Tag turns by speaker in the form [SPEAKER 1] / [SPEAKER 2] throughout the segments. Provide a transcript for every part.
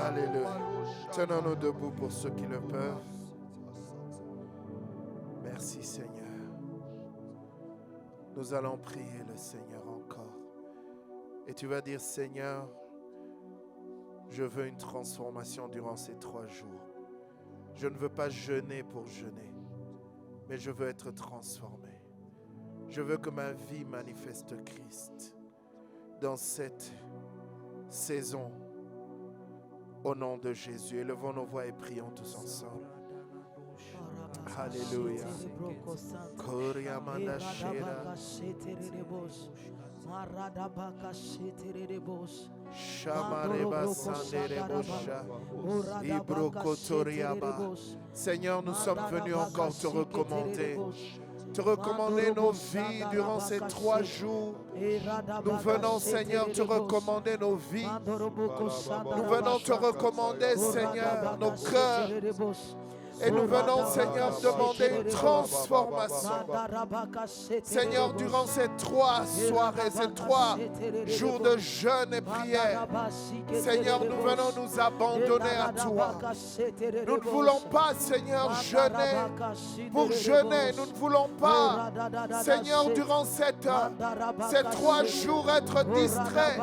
[SPEAKER 1] Alléluia. Tenons-nous debout pour ceux qui le peuvent. Merci Seigneur. Nous allons prier le Seigneur encore. Et tu vas dire, Seigneur, je veux une transformation durant ces 3 jours. Je ne veux pas jeûner pour jeûner, mais je veux être transformé. Je veux que ma vie manifeste Christ dans cette saison. Au nom de Jésus, élevons nos voix et prions tous ensemble. Alléluia. Seigneur, nous sommes venus encore te recommander nos vies durant ces 3 jours. Nous venons, Seigneur, te recommander nos vies. Nous venons te recommander, Seigneur, nos cœurs. Et nous venons, Seigneur, demander une transformation. Seigneur, durant ces 3 soirées, ces 3 jours de jeûne et prière, Seigneur, nous venons nous abandonner à toi. Nous ne voulons pas, Seigneur, jeûner pour jeûner. Nous ne voulons pas, Seigneur, durant ces 3 jours être distraits.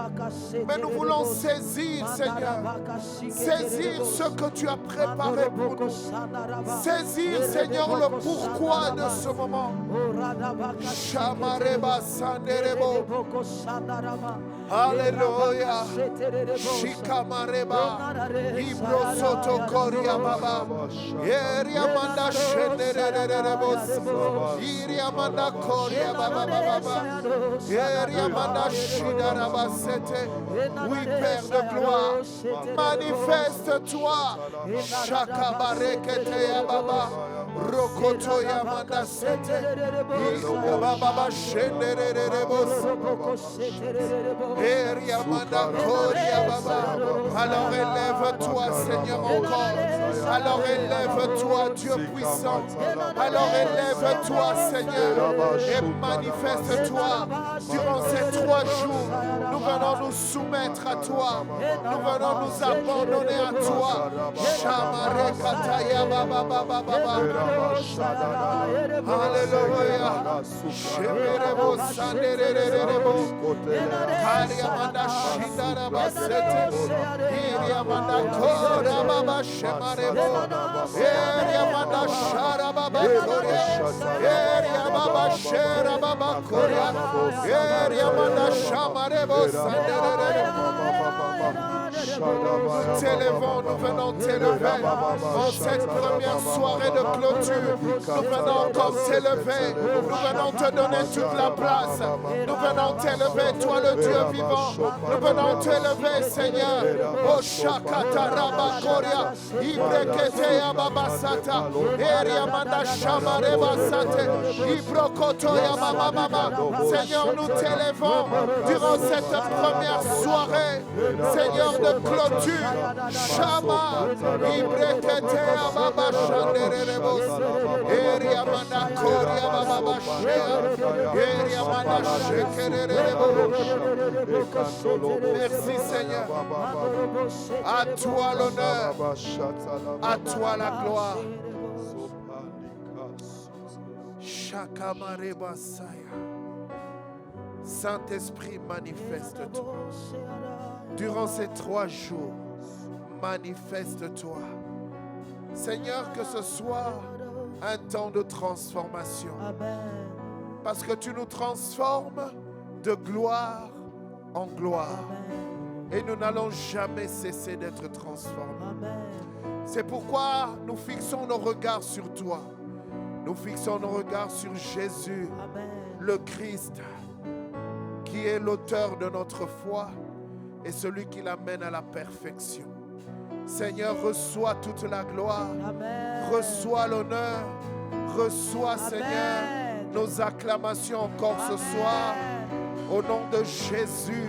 [SPEAKER 1] Mais nous voulons saisir, Seigneur, saisir ce que tu as préparé pour nous. Saisir, Seigneur, le pourquoi de ce moment. Shamareba Sanderebo. Alléluia. Shikamareba. Ibro Soto Koria Baba. Yeriamanda Shenderebos. Yeriamanda Koria Baba Baba. Yeriamanda Shidarabasete. Oui, Père de gloire, manifeste-toi. Shakabarekete ya Baba. Rokoto ya Manda Sete. Baba Shenderebos. Alors élève-toi, Seigneur, encore. Alors élève-toi, Dieu puissant. Alors élève-toi, Seigneur, et manifeste-toi durant ces 3 jours. Nous venons nous soumettre à toi. Nous venons nous abandonner à toi. Alléluia. Kariamanda Shindara Basete, Iriamanda Kora Baba Shemarebo, Iriamanda Shara Baba Korea, Iriamanda Shara Baba Korea, Iriamanda Shamarebo Sandere. T'élevons, nous venons t'élever en cette première soirée de clôture. Nous venons encore t'élever. Nous venons te donner toute la place. Nous venons t'élever, toi le Dieu vivant. Nous venons t'élever, Seigneur. O Shakataraba Korea, Ibrekete Yababasata, Eriamanda Shamareba Sate, Ibrokoto Yabababa. Seigneur, nous t'élevons durant cette première soirée, Seigneur de clôture. Shama, Ibrekete Yababa Shanderebos, Eriamanda Korea Baba Shea, Eriamanda Shekerebos. Merci Seigneur. À toi l'honneur, à toi la gloire. Shakamareba Saya. Saint-Esprit, manifeste-toi. Durant ces 3 jours, manifeste-toi. Seigneur, que ce soit un temps de transformation. Parce que tu nous transformes de gloire en gloire. Et nous n'allons jamais cesser d'être transformés. C'est pourquoi nous fixons nos regards sur toi. Nous fixons nos regards sur Jésus, le Christ, qui est l'auteur de notre foi et celui qui l'amène à la perfection. Seigneur, reçois toute la gloire, reçois l'honneur, reçois, Seigneur, nos acclamations encore ce soir. Au nom de Jésus,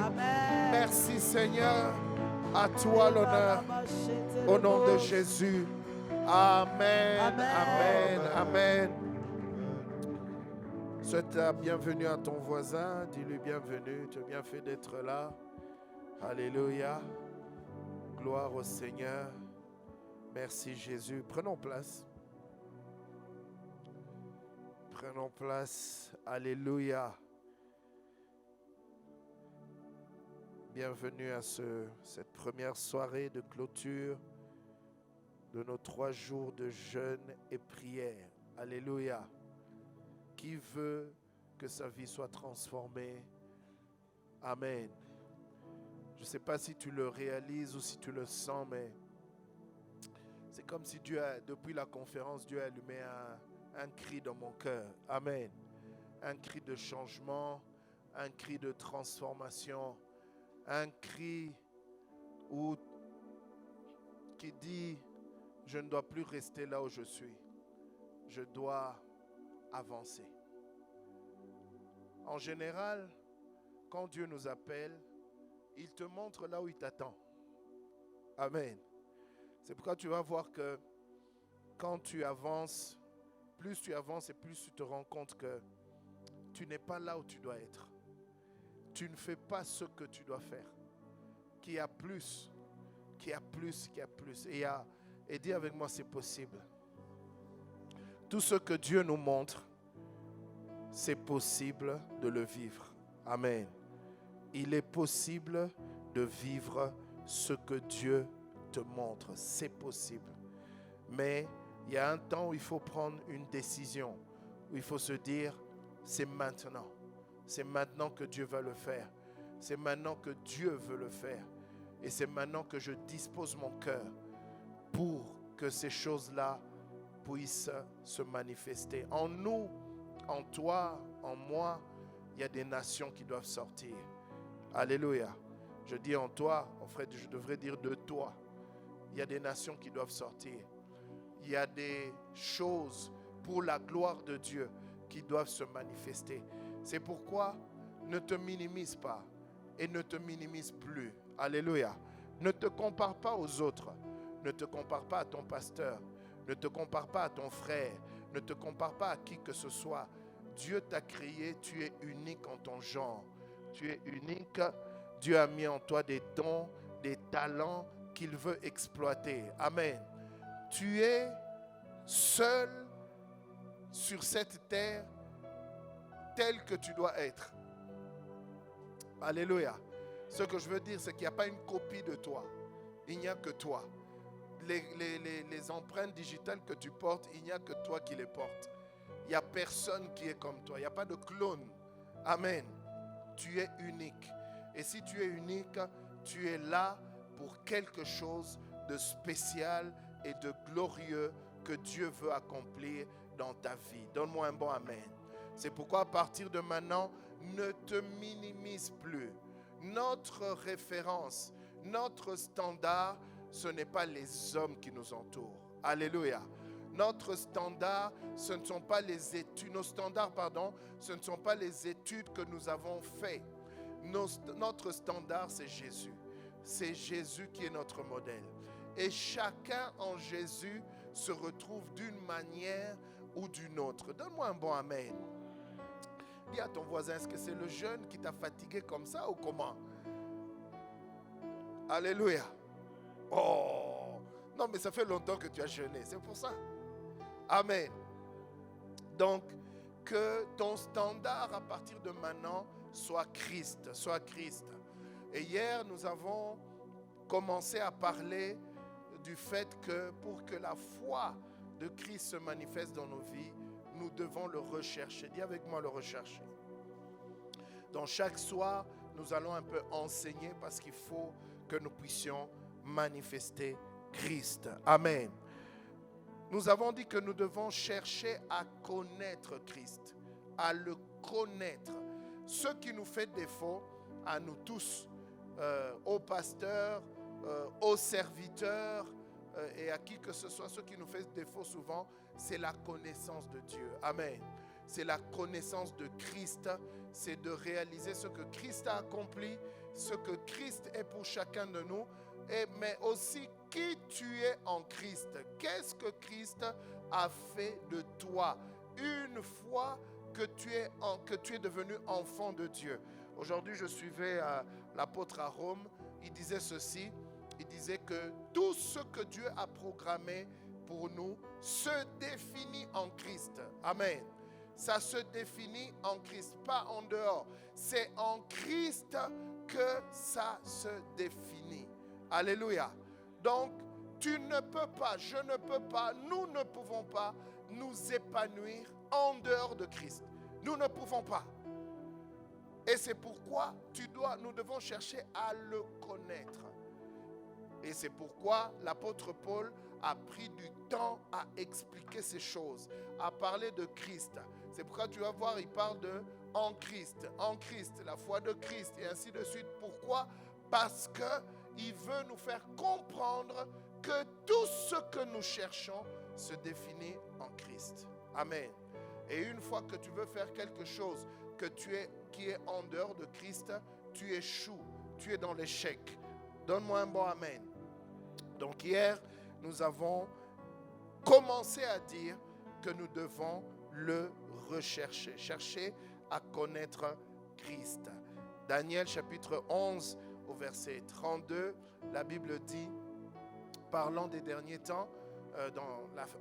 [SPEAKER 1] merci Seigneur, à toi l'honneur. Au nom de Jésus, amen, amen, amen. Souhaite la bienvenue à ton voisin, dis-lui bienvenue, tu as bien fait d'être là. Alléluia. Gloire au Seigneur. Merci Jésus. Prenons place. Prenons place. Alléluia. Bienvenue à cette première soirée de clôture de nos 3 jours de jeûne et prière. Alléluia. Qui veut que sa vie soit transformée? Amen. Je ne sais pas si tu le réalises ou si tu le sens, mais c'est comme si depuis la conférence, Dieu a allumé un cri dans mon cœur. Amen. Un cri de changement, un cri de transformation, un cri qui dit, je ne dois plus rester là où je suis. Je dois avancer. En général, quand Dieu nous appelle, il te montre là où il t'attend. Amen. C'est pourquoi tu vas voir que quand tu avances, plus tu avances et plus tu te rends compte que tu n'es pas là où tu dois être. Tu ne fais pas ce que tu dois faire. Qu'il y a plus, qu'il y a plus, qu'il y a plus. Et dis avec moi, c'est possible. Tout ce que Dieu nous montre, c'est possible de le vivre. Amen. Il est possible de vivre ce que Dieu te montre. C'est possible. Mais il y a un temps où il faut prendre une décision. Où il faut se dire, c'est maintenant. C'est maintenant que Dieu va le faire. C'est maintenant que Dieu veut le faire. Et c'est maintenant que je dispose mon cœur pour que ces choses-là puissent se manifester. En nous, en toi, en moi, il y a des nations qui doivent sortir. Alléluia. Je dis en toi, en fait, je devrais dire de toi. Il y a des nations qui doivent sortir. Il y a des choses pour la gloire de Dieu qui doivent se manifester. C'est pourquoi ne te minimise pas et ne te minimise plus. Alléluia. Ne te compare pas aux autres. Ne te compare pas à ton pasteur. Ne te compare pas à ton frère. Ne te compare pas à qui que ce soit. Dieu t'a créé, tu es unique en ton genre. Tu es unique. Dieu a mis en toi des dons, des talents qu'il veut exploiter. Amen. Tu es seul sur cette terre tel que tu dois être. Alléluia. Ce que je veux dire, c'est qu'il n'y a pas une copie de toi. Il n'y a que toi. Les empreintes digitales que tu portes, il n'y a que toi qui les portes. Il n'y a personne qui est comme toi. Il n'y a pas de clone. Amen. Tu es unique. Et si tu es unique, tu es là pour quelque chose de spécial et de glorieux que Dieu veut accomplir dans ta vie. Donne-moi un bon amen. C'est pourquoi à partir de maintenant, ne te minimise plus. Notre référence, notre standard, ce n'est pas les hommes qui nous entourent. Alléluia. Notre standard, ce ne sont pas les études. Nos standards, ce ne sont pas les études que nous avons faites. Notre standard, c'est Jésus. C'est Jésus qui est notre modèle. Et chacun en Jésus se retrouve d'une manière ou d'une autre. Donne-moi un bon amen. Dis à ton voisin, est-ce que c'est le jeûne qui t'a fatigué comme ça ou comment? Alléluia. Oh, non, mais ça fait longtemps que tu as jeûné, c'est pour ça. Amen. Donc, que ton standard à partir de maintenant soit Christ, soit Christ. Et hier, nous avons commencé à parler du fait que pour que la foi de Christ se manifeste dans nos vies, nous devons le rechercher. Dis avec moi, le rechercher. Donc chaque soir, nous allons un peu enseigner parce qu'il faut que nous puissions manifester Christ. Amen. Nous avons dit que nous devons chercher à connaître Christ, à le connaître. Ce qui nous fait défaut à nous tous, aux pasteurs, aux serviteurs et à qui que ce soit, ce qui nous fait défaut souvent, c'est la connaissance de Dieu. Amen. C'est la connaissance de Christ, c'est de réaliser ce que Christ a accompli, ce que Christ est pour chacun de nous, mais aussi qui tu es en Christ. Qu'est-ce que Christ a fait de toi une fois que tu es devenu enfant de Dieu. Aujourd'hui, je suivais l'apôtre à Rome. Il disait ceci, il disait que tout ce que Dieu a programmé pour nous se définit en Christ. Amen. Ça se définit en Christ, pas en dehors. C'est en Christ que ça se définit. Alléluia. Donc, tu ne peux pas, je ne peux pas, nous ne pouvons pas nous épanouir en dehors de Christ. Nous ne pouvons pas. Et c'est pourquoi nous devons chercher à le connaître. Et c'est pourquoi l'apôtre Paul a pris du temps à expliquer ces choses, à parler de Christ. C'est pourquoi tu vas voir, il parle de en Christ, la foi de Christ et ainsi de suite. Pourquoi? Parce qu'il veut nous faire comprendre que tout ce que nous cherchons se définit en Christ. Amen. Et une fois que tu veux faire quelque chose qui est en dehors de Christ, tu échoues, tu es dans l'échec. Donne-moi un bon amen. Donc hier, nous avons commencé à dire que nous devons le rechercher, chercher à connaître Christ. Daniel chapitre 11 au verset 32, la Bible dit, parlant des derniers temps,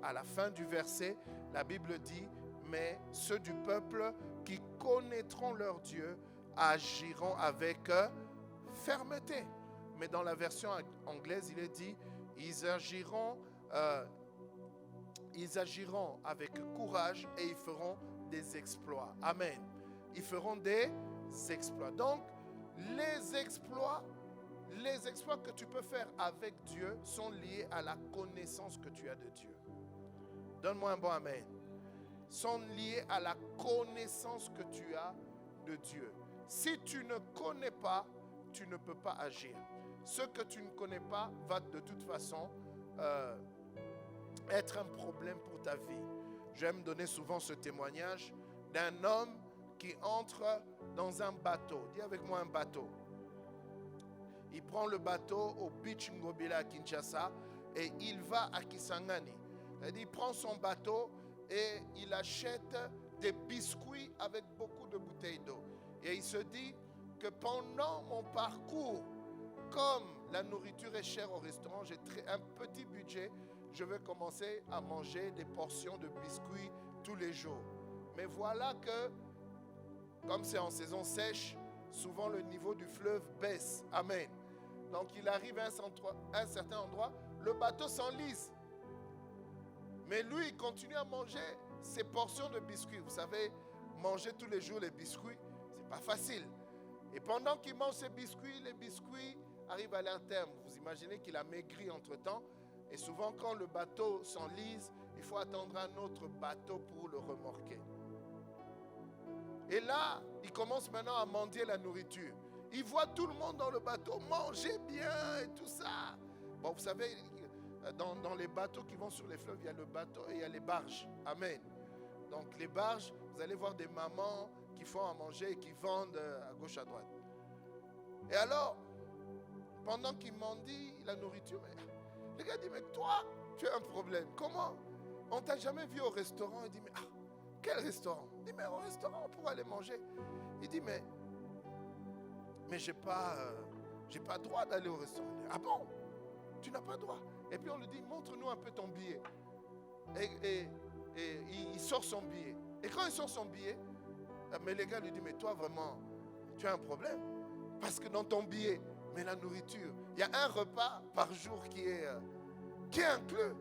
[SPEAKER 1] à la fin du verset, la Bible dit, mais ceux du peuple qui connaîtront leur Dieu agiront avec fermeté. Mais dans la version anglaise, il est dit, ils agiront avec courage et ils feront des exploits. Amen. Ils feront des exploits. Donc, les exploits que tu peux faire avec Dieu sont liés à la connaissance que tu as de Dieu. Donne-moi un bon amen. Sont liés à la connaissance que tu as de Dieu. Si tu ne connais pas, tu ne peux pas agir. Ce que tu ne connais pas va de toute façon être un problème pour ta vie. J'aime donner souvent ce témoignage d'un homme qui entre dans un bateau. Dis avec moi un bateau. Il prend le bateau au Beach Ngobila à Kinshasa et il va à Kisangani. Il prend son bateau et il achète des biscuits avec beaucoup de bouteilles d'eau. Et il se dit que pendant mon parcours, comme la nourriture est chère au restaurant, j'ai un petit budget, je vais commencer à manger des portions de biscuits tous les jours. Mais voilà que, comme c'est en saison sèche, souvent le niveau du fleuve baisse. Amen. Donc il arrive à un certain endroit, le bateau s'enlise. Mais lui, il continue à manger ses portions de biscuits. Vous savez, manger tous les jours les biscuits, c'est pas facile. Et pendant qu'il mange ses biscuits, les biscuits arrivent à leur terme. Vous imaginez qu'il a maigri entre-temps. Et souvent, quand le bateau s'enlise, il faut attendre un autre bateau pour le remorquer. Et là, il commence maintenant à mendier la nourriture. Il voit tout le monde dans le bateau manger bien et tout ça. Bon, vous savez, dans les bateaux qui vont sur les fleuves, il y a le bateau et il y a les barges. Amen. Donc les barges, vous allez voir des mamans qui font à manger et qui vendent à gauche, à droite. Et alors, pendant qu'il mendie la nourriture, le gars dit, mais toi, tu as un problème. Comment? On ne t'a jamais vu au restaurant. Il dit, mais quel restaurant? Il dit, mais au restaurant, pour aller manger. Il dit, mais j'ai pas droit d'aller au restaurant. Il dit, ah bon? Tu n'as pas droit. Et puis on lui dit, montre-nous un peu ton billet. Et il sort son billet. Et quand il sort son billet, mais les gars lui disent, mais toi vraiment, tu as un problème. Parce que dans ton billet, mais la nourriture, il y a un repas par jour qui est inclus.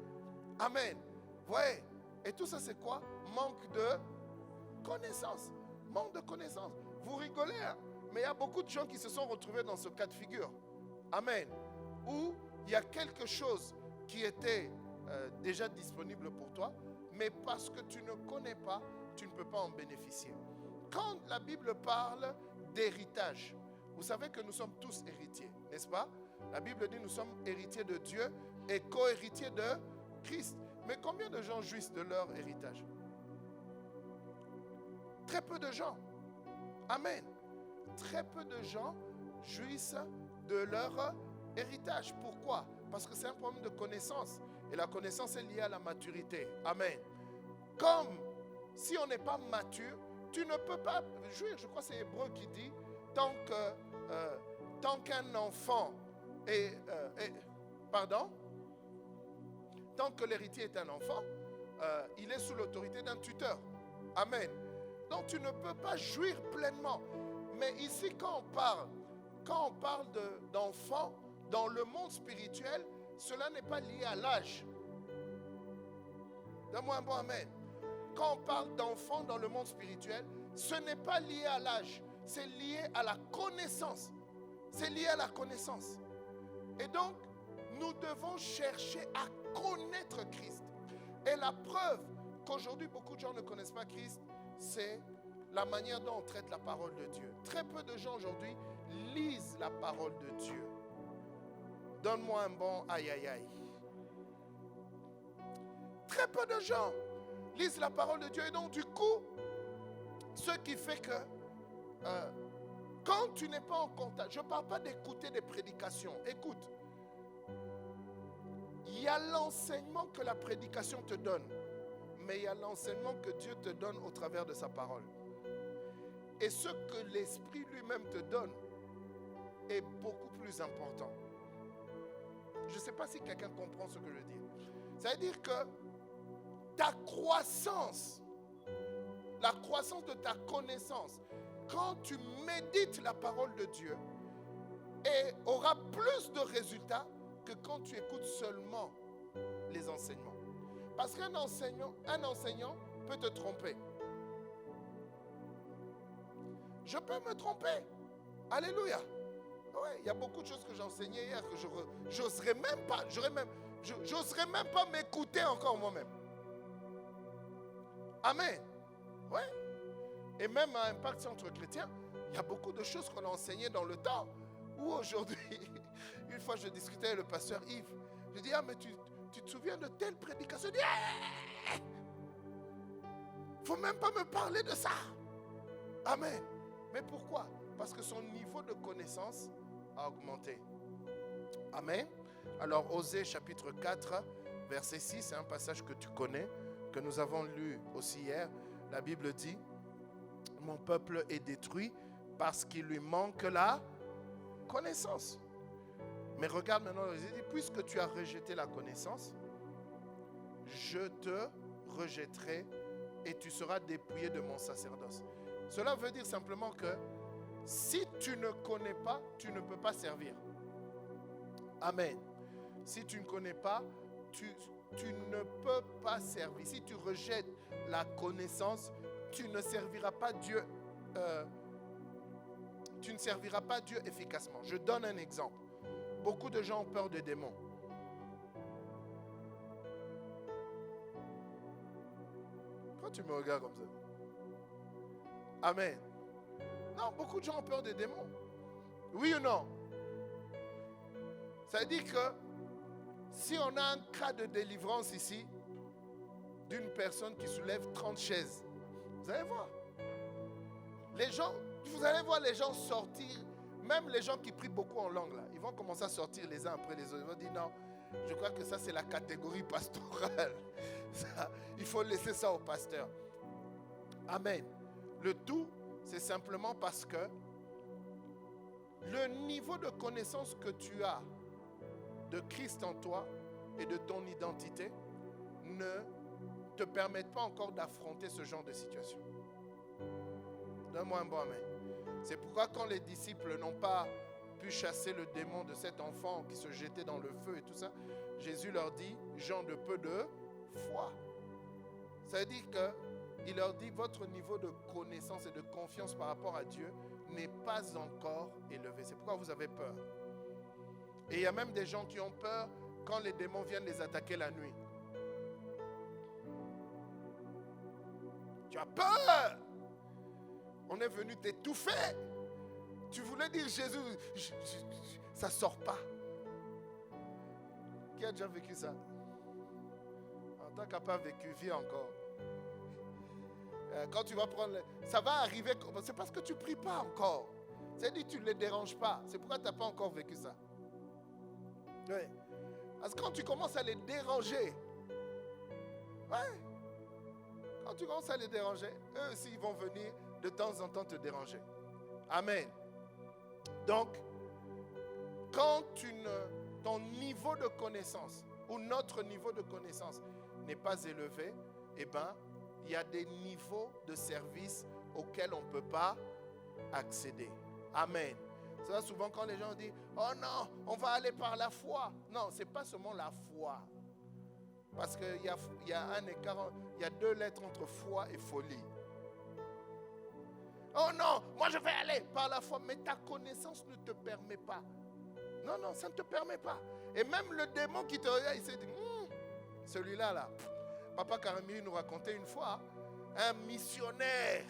[SPEAKER 1] Amen. Vous voyez? Et tout ça c'est quoi? Manque de connaissance. Manque de connaissance. Vous rigolez, hein? Mais il y a beaucoup de gens qui se sont retrouvés dans ce cas de figure. Amen. Où il y a quelque chose qui était déjà disponible pour toi, mais parce que tu ne connais pas, tu ne peux pas en bénéficier. Quand la Bible parle d'héritage, vous savez que nous sommes tous héritiers, n'est-ce pas? La Bible dit que nous sommes héritiers de Dieu et co-héritiers de Christ. Mais combien de gens jouissent de leur héritage? Très peu de gens. Amen. Très peu de gens jouissent de leur héritage. Pourquoi? Parce que c'est un problème de connaissance. Et la connaissance est liée à la maturité. Amen. Comme si on n'est pas mature, tu ne peux pas jouir. Je crois que c'est Hébreu qui dit, tant qu'un enfant Pardon? Tant que l'héritier est un enfant, il est sous l'autorité d'un tuteur. Amen. Donc tu ne peux pas jouir pleinement. Mais ici, quand on parle d'enfants, dans le monde spirituel, cela n'est pas lié à l'âge. Donne-moi un bon amen. Quand on parle d'enfants dans le monde spirituel, ce n'est pas lié à l'âge. C'est lié à la connaissance. C'est lié à la connaissance. Et donc, nous devons chercher à connaître Christ. Et la preuve qu'aujourd'hui, beaucoup de gens ne connaissent pas Christ, c'est la manière dont on traite la parole de Dieu. Très peu de gens aujourd'hui lisent la parole de Dieu. Donne-moi un bon aïe aïe aïe. Très peu de gens lisent la parole de Dieu. Et donc, du coup, ce qui fait que quand tu n'es pas en contact, je ne parle pas d'écouter des prédications. Écoute, il y a l'enseignement que la prédication te donne, mais il y a l'enseignement que Dieu te donne au travers de sa parole. Et ce que l'Esprit lui-même te donne est beaucoup plus important. Je ne sais pas si quelqu'un comprend ce que je veux dire. Ça veut dire que ta croissance, la croissance de ta connaissance, quand tu médites la parole de Dieu, aura plus de résultats que quand tu écoutes seulement les enseignements. Parce qu'un enseignant peut te tromper. Je peux me tromper. Alléluia. Ouais, il y a beaucoup de choses que j'ai enseignées hier que j'oserais même pas m'écouter encore moi-même. Amen. Ouais. Et même à Impact Centre Chrétien, il y a beaucoup de choses qu'on a enseignées dans le temps. Où aujourd'hui, une fois je discutais avec le pasteur Yves, je dis, ah mais tu te souviens de telle prédication? Il dit, faut même pas me parler de ça. Amen. Mais pourquoi? Parce que son niveau de connaissance a augmenté. Amen. Alors Osée chapitre 4, verset 6, c'est un passage que tu connais, que nous avons lu aussi hier. La Bible dit, mon peuple est détruit parce qu'il lui manque la connaissance. Mais regarde maintenant, il dit, puisque tu as rejeté la connaissance, je te rejetterai et tu seras dépouillé de mon sacerdoce. Cela veut dire simplement que si tu ne connais pas, tu ne peux pas servir. Amen. Si tu ne connais pas, tu ne peux pas servir. Si tu rejettes la connaissance, tu ne serviras pas Dieu. Tu ne serviras pas Dieu efficacement. Je donne un exemple. Beaucoup de gens ont peur des démons. Pourquoi tu me regardes comme ça? Amen. Non, beaucoup de gens ont peur des démons. Oui ou non? Ça veut dire que si on a un cas de délivrance ici, d'une personne qui soulève 30 chaises, vous allez voir. Vous allez voir les gens sortir, même les gens qui prient beaucoup en langue, là, ils vont commencer à sortir les uns après les autres. Ils vont dire non, je crois que ça c'est la catégorie pastorale. Ça, il faut laisser ça au pasteur. Amen. Le tout, c'est simplement parce que le niveau de connaissance que tu as de Christ en toi et de ton identité ne te permettent pas encore d'affronter ce genre de situation. Donne-moi un bon amen. C'est pourquoi quand les disciples n'ont pas pu chasser le démon de cet enfant qui se jetait dans le feu et tout ça, Jésus leur dit, gens de peu de foi. Ça veut dire qu'il leur dit, votre niveau de connaissance et de confiance par rapport à Dieu n'est pas encore élevé. C'est pourquoi vous avez peur. Et il y a même des gens qui ont peur quand les démons viennent les attaquer la nuit. Tu as peur. On est venu t'étouffer. Tu voulais dire Jésus, ça ne sort pas. Qui a déjà vécu ça? En tant qu'à pas vécu, vis encore. Quand tu vas prendre... Ça va arriver, c'est parce que tu ne pries pas encore. C'est-à-dire que tu ne les déranges pas. C'est pourquoi tu n'as pas encore vécu ça. Oui. Parce que quand tu commences à les déranger, ouais, quand tu commences à les déranger, eux aussi ils vont venir de temps en temps te déranger. Amen. Donc, Quand ton niveau de connaissance ou notre niveau de connaissance n'est pas élevé, eh bien, il y a des niveaux de service auxquels on ne peut pas accéder. Amen. C'est ça, souvent quand les gens disent « Oh non, on va aller par la foi ». Non, ce n'est pas seulement la foi. Parce qu'il y a un écart, il y a 2 lettres entre foi et folie. Oh non, moi je vais aller par la foi, mais ta connaissance ne te permet pas. Non, non, ça ne te permet pas. Et même le démon qui te regarde, il s'est dit, celui-là, là. Papa Karami nous racontait une fois, un missionnaire,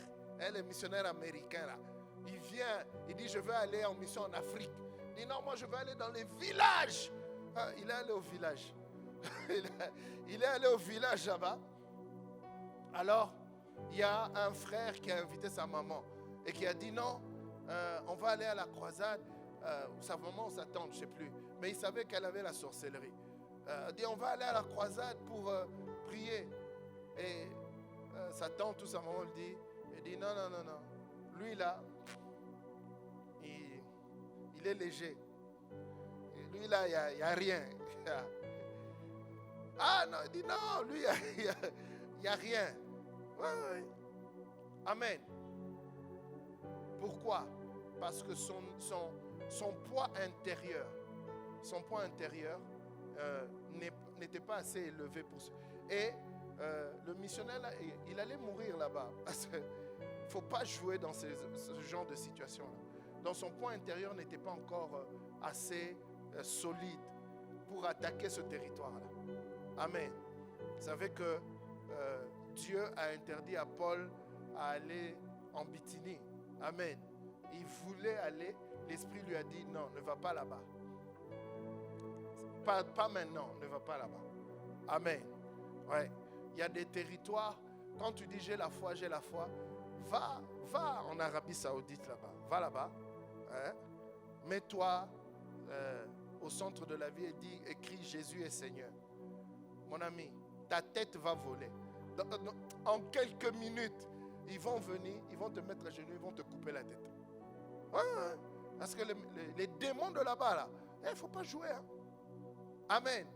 [SPEAKER 1] les missionnaires américains, là. Il vient, il dit, je veux aller en mission en Afrique. Il dit, non, moi je veux aller dans les villages. Ah, il est allé au village. Il est allé au village là-bas. Alors, il y a un frère qui a invité sa maman et qui a dit, non, on va aller à la croisade. Sa maman, sa tante, je ne sais plus. Mais il savait qu'elle avait la sorcellerie. Il dit, on va aller à la croisade pour prier. Et sa tante ou sa maman le dit. Elle dit, non, non, non, non. Lui, là, il est léger. Et lui, là, il n'y a rien. Ah, non, il dit, non, lui, il n'y a rien. Oui, oui. Amen. Pourquoi? Parce que son poids intérieur, n'était pas assez élevé pour ça. Et le missionnaire, là, il allait mourir là-bas. Parce qu'il ne faut pas jouer dans ce genre de situation-là. Donc son poids intérieur n'était pas encore assez solide pour attaquer ce territoire-là. Amen. Vous savez que Dieu a interdit à Paul à aller en Bithynie. Amen. Il voulait aller, l'Esprit lui a dit non, ne va pas là-bas. Pas maintenant, ne va pas là-bas. Amen. Ouais. Il y a des territoires, quand tu dis j'ai la foi, va en Arabie Saoudite là-bas. Va là-bas. Hein? Mets-toi au centre de la vie et écris Jésus est Seigneur. Mon ami, ta tête va voler. En quelques minutes, ils vont venir, ils vont te mettre à genoux, ils vont te couper la tête. Ouais. Parce que les démons de là-bas, là, il ne faut pas jouer. Hein. Amen.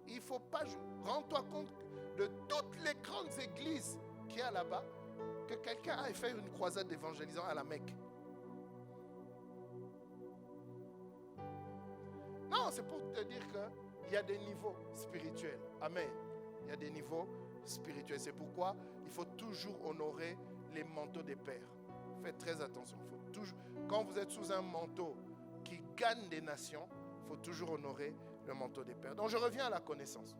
[SPEAKER 1] Il ne faut pas jouer. Rends-toi compte de toutes les grandes églises qu'il y a là-bas, que quelqu'un aille faire une croisade d'évangélisation à la Mecque. Non, c'est pour te dire qu'il y a des niveaux spirituels. Amen. Il y a des niveaux spirituels. C'est pourquoi il faut toujours honorer les manteaux des pères. Faites très attention. Il faut toujours, quand vous êtes sous un manteau qui gagne des nations, il faut toujours honorer le manteau des pères. Donc je reviens à la connaissance.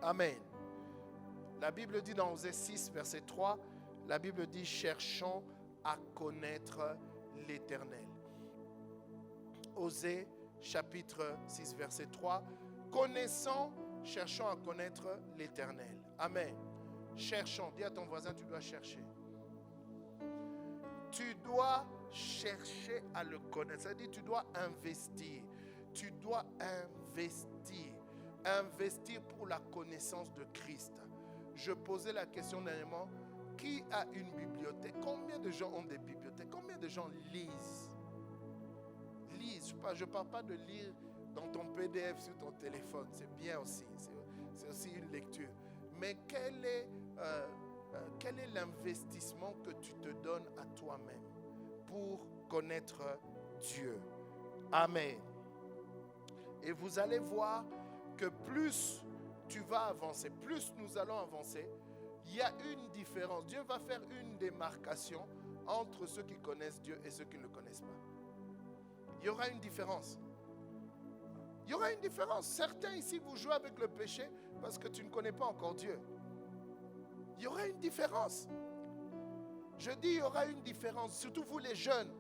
[SPEAKER 1] Amen. La Bible dit dans Osée 6, verset 3, la Bible dit « Cherchons à connaître l'Éternel ». Osée chapitre 6, verset 3, « Connaissons, cherchons à connaître l'Éternel ». Amen. Cherchons. Dis à ton voisin, tu dois chercher. Tu dois chercher à le connaître. Ça veut dire tu dois investir. Tu dois investir. Investir pour la connaissance de Christ. Je posais la question dernièrement, qui a une bibliothèque? Combien de gens ont des bibliothèques? Combien de gens lisent? Je ne parle pas de lire dans ton PDF sur ton téléphone. C'est bien aussi. C'est aussi une lecture. Mais quel est l'investissement que tu te donnes à toi-même pour connaître Dieu? Amen. Et vous allez voir que plus tu vas avancer, plus nous allons avancer, il y a une différence. Dieu va faire une démarcation entre ceux qui connaissent Dieu et ceux qui ne le connaissent pas. Il y aura une différence. Il y aura une différence. Certains ici, vous jouez avec le péché parce que tu ne connais pas encore Dieu. Il y aura une différence. Je dis, il y aura une différence. Surtout vous les jeunes.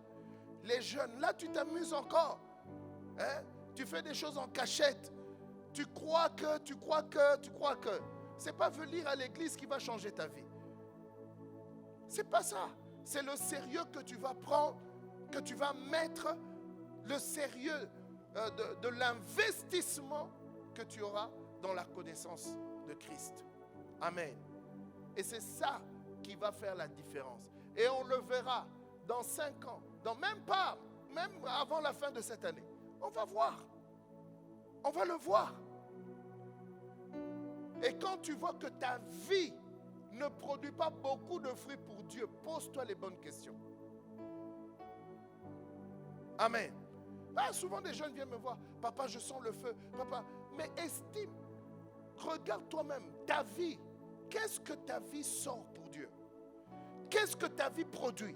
[SPEAKER 1] Les jeunes, là, tu t'amuses encore. Hein? Tu fais des choses en cachette. Tu crois que. C'est pas venir à l'église qui va changer ta vie. C'est pas ça. C'est le sérieux que tu vas prendre, que tu vas mettre, le sérieux de l'investissement que tu auras dans la connaissance de Christ. Amen. Et c'est ça qui va faire la différence. Et on le verra dans 5 ans, même avant la fin de cette année. On va voir. On va le voir. Et quand tu vois que ta vie ne produit pas beaucoup de fruits pour Dieu, pose-toi les bonnes questions. Amen. Ah, souvent des jeunes viennent me voir. Papa, je sens le feu. Papa, mais estime. Regarde toi-même ta vie. Qu'est-ce que ta vie sort pour Dieu? Qu'est-ce que ta vie produit?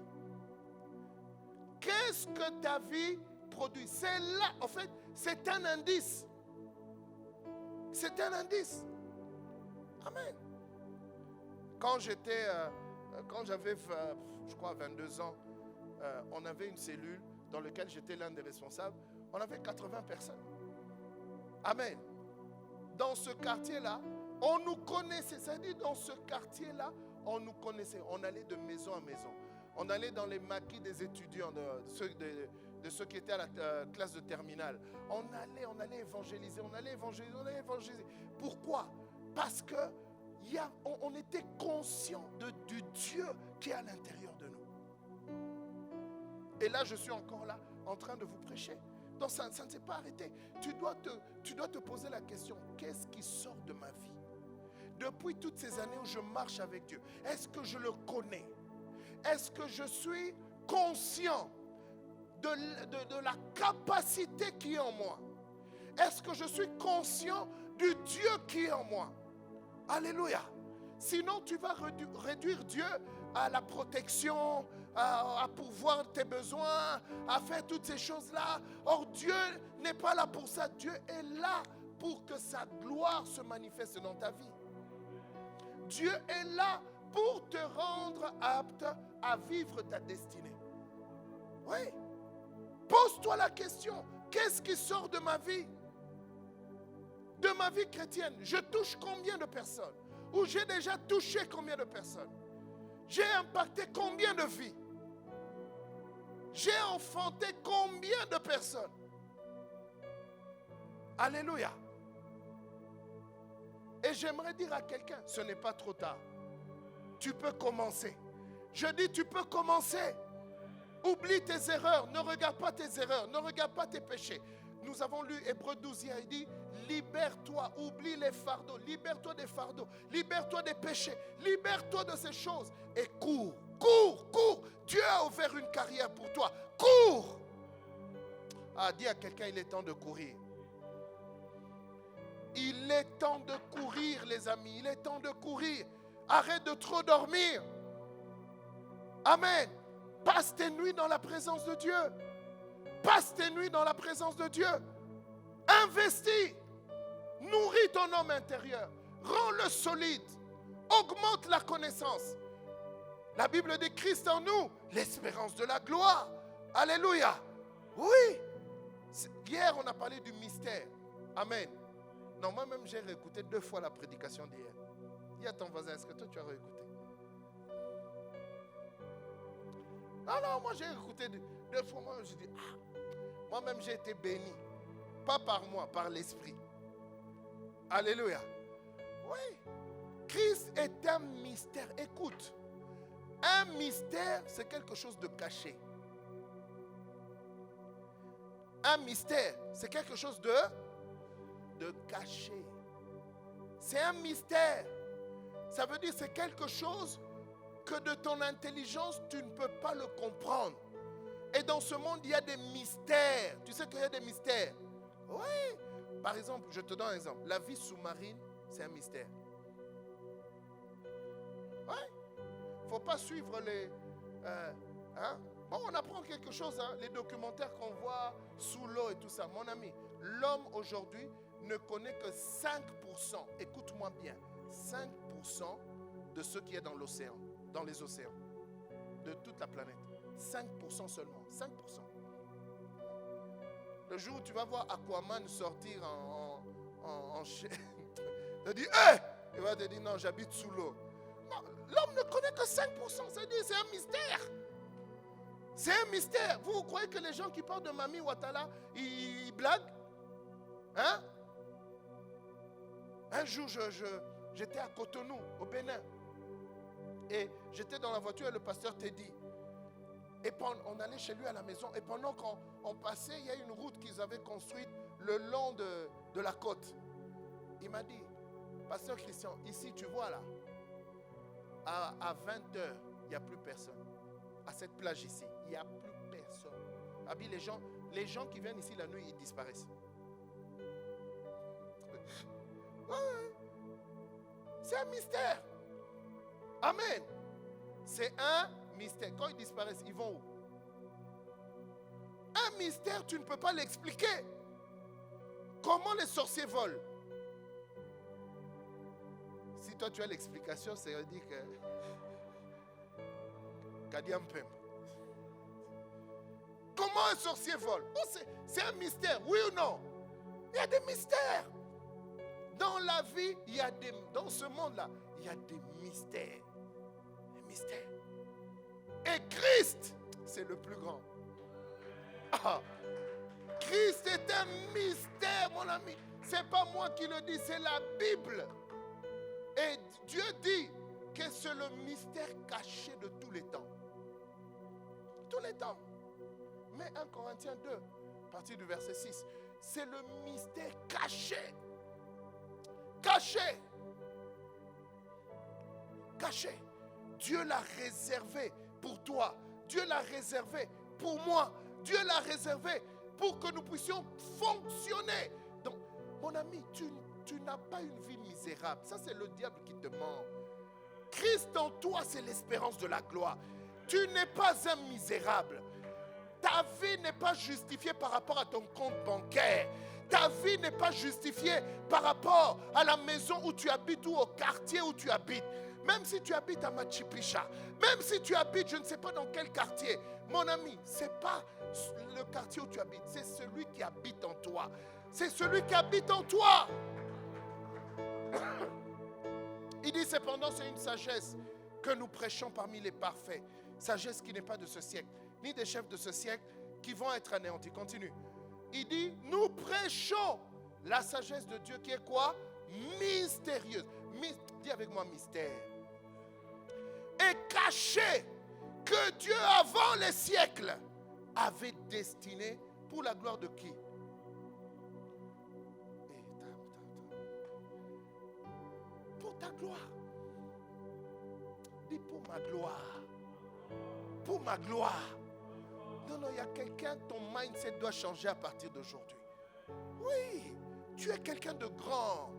[SPEAKER 1] Qu'est-ce que ta vie produit? C'est là, en fait, c'est un indice. C'est un indice. Amen. Quand j'avais, je crois, 22 ans, on avait une cellule dans laquelle j'étais l'un des responsables. On avait 80 personnes. Amen. Dans ce quartier-là, on nous connaissait. C'est-à-dire, dans ce quartier-là, on nous connaissait. On allait de maison à maison. On allait dans les maquis des étudiants, de ceux qui étaient à la classe de terminale. On allait évangéliser. Pourquoi? Parce que on était conscient du Dieu qui est à l'intérieur de nous. Et là, je suis encore là, en train de vous prêcher. Donc, ça ne s'est pas arrêté. Tu dois te poser la question, qu'est-ce qui sort de ma vie? Depuis toutes ces années où je marche avec Dieu, est-ce que je le connais? Est-ce que je suis conscient de la capacité qui est en moi? Est-ce que je suis conscient du Dieu qui est en moi? Alléluia. Sinon, tu vas réduire Dieu à la protection, à pourvoir tes besoins, à faire toutes ces choses-là. Or, Dieu n'est pas là pour ça. Dieu est là pour que sa gloire se manifeste dans ta vie. Dieu est là pour te rendre apte à vivre ta destinée. Oui. Pose-toi la question, qu'est-ce qui sort de ma vie? De ma vie chrétienne, je touche combien de personnes? Ou j'ai déjà touché combien de personnes? J'ai impacté combien de vies? J'ai enfanté combien de personnes? Alléluia. Et j'aimerais dire à quelqu'un, ce n'est pas trop tard. Tu peux commencer. Je dis, tu peux commencer. Oublie tes erreurs. Ne regarde pas tes erreurs. Ne regarde pas tes péchés. Nous avons lu Hébreux 12 hier. Il dit, libère-toi. Oublie les fardeaux. Libère-toi des fardeaux. Libère-toi des péchés. Libère-toi de ces choses. Et cours. Cours, cours. Dieu a ouvert une carrière pour toi. Cours. Ah, dis à quelqu'un, il est temps de courir. Il est temps de courir, les amis. Il est temps de courir. Arrête de trop dormir. Amen. Passe tes nuits dans la présence de Dieu. Passe tes nuits dans la présence de Dieu. Investis. Nourris ton homme intérieur. Rends-le solide. Augmente la connaissance. La Bible dit Christ en nous, l'espérance de la gloire. Alléluia. Oui. Hier, on a parlé du mystère. Amen. Non, moi-même, j'ai réécouté 2 fois la prédication d'hier. Dis à ton voisin, est-ce que toi, tu as réécouté? Non, moi, j'ai écouté 2 fois. Moi, je dis, moi-même, j'ai été béni. Pas par moi, par l'Esprit. Alléluia. Oui. Christ est un mystère. Écoute, un mystère, c'est quelque chose de caché. Un mystère, c'est quelque chose de caché. C'est un mystère. Ça veut dire c'est quelque chose que de ton intelligence, tu ne peux pas le comprendre. Et dans ce monde, il y a des mystères. Tu sais qu'il y a des mystères. Oui. Par exemple, je te donne un exemple. La vie sous-marine, c'est un mystère. Oui. Il ne faut pas suivre les... Bon, on apprend quelque chose, les documentaires qu'on voit sous l'eau et tout ça. Mon ami, l'homme aujourd'hui ne connaît que 5%, écoute-moi bien, 5% de ce qui est dans l'océan, dans les océans, de toute la planète. 5% seulement, 5%. Le jour où tu vas voir Aquaman sortir en chaîne, il va dire, hey! Il va te dire, non, j'habite sous l'eau. Non, l'homme ne connaît que 5%, c'est un mystère. C'est un mystère. Vous croyez que les gens qui parlent de Mami Ouattara, ils blaguent? Hein? Un jour, j'étais à Cotonou, au Bénin. Et j'étais dans la voiture et le pasteur t'a dit, Et on allait chez lui à la maison. Et pendant qu'on passait, il y a une route qu'ils avaient construite le long de la côte. Il m'a dit, Pasteur Christian, ici tu vois là, à 20h, il n'y a plus personne. À cette plage ici, il n'y a plus personne. Abi, les gens qui viennent ici la nuit, ils disparaissent. Ouais. C'est un mystère. Amen. C'est un mystère. Quand ils disparaissent, ils vont où? Un mystère, tu ne peux pas l'expliquer. Comment les sorciers volent? Si toi tu as l'explication, ça veut dire que Kadiampem. Comment un sorcier vole? Oh, c'est un mystère, oui ou non? Il y a des mystères. Dans la vie, dans ce monde-là, il y a des mystères. Des mystères. Et Christ, c'est le plus grand. Ah, Christ est un mystère, mon ami. C'est pas moi qui le dis, c'est la Bible. Et Dieu dit que c'est le mystère caché de tous les temps. Tous les temps. Mais 1 Corinthiens 2, à partir du verset 6, c'est le mystère caché. Caché. Caché. Dieu l'a réservé pour toi. Dieu l'a réservé pour moi. Dieu l'a réservé pour que nous puissions fonctionner. Donc, mon ami, tu n'as pas une vie misérable. Ça, c'est le diable qui te ment. Christ en toi, c'est l'espérance de la gloire. Tu n'es pas un misérable. Ta vie n'est pas justifiée par rapport à ton compte bancaire. Ta vie n'est pas justifiée par rapport à la maison où tu habites ou au quartier où tu habites. Même si tu habites à Machipicha, même si tu habites, je ne sais pas dans quel quartier, mon ami, ce n'est pas le quartier où tu habites, c'est celui qui habite en toi. C'est celui qui habite en toi. Il dit cependant, c'est une sagesse que nous prêchons parmi les parfaits. Sagesse qui n'est pas de ce siècle, ni des chefs de ce siècle qui vont être anéantis. Continue. Il dit, nous prêchons la sagesse de Dieu qui est quoi? Mystérieuse. Dis avec moi, mystère. Et cachée, que Dieu avant les siècles avait destiné pour la gloire de qui? Pour ta gloire. Dis pour ma gloire. Pour ma gloire. Non, il y a quelqu'un, ton mindset doit changer à partir d'aujourd'hui. Oui, tu es quelqu'un de grand.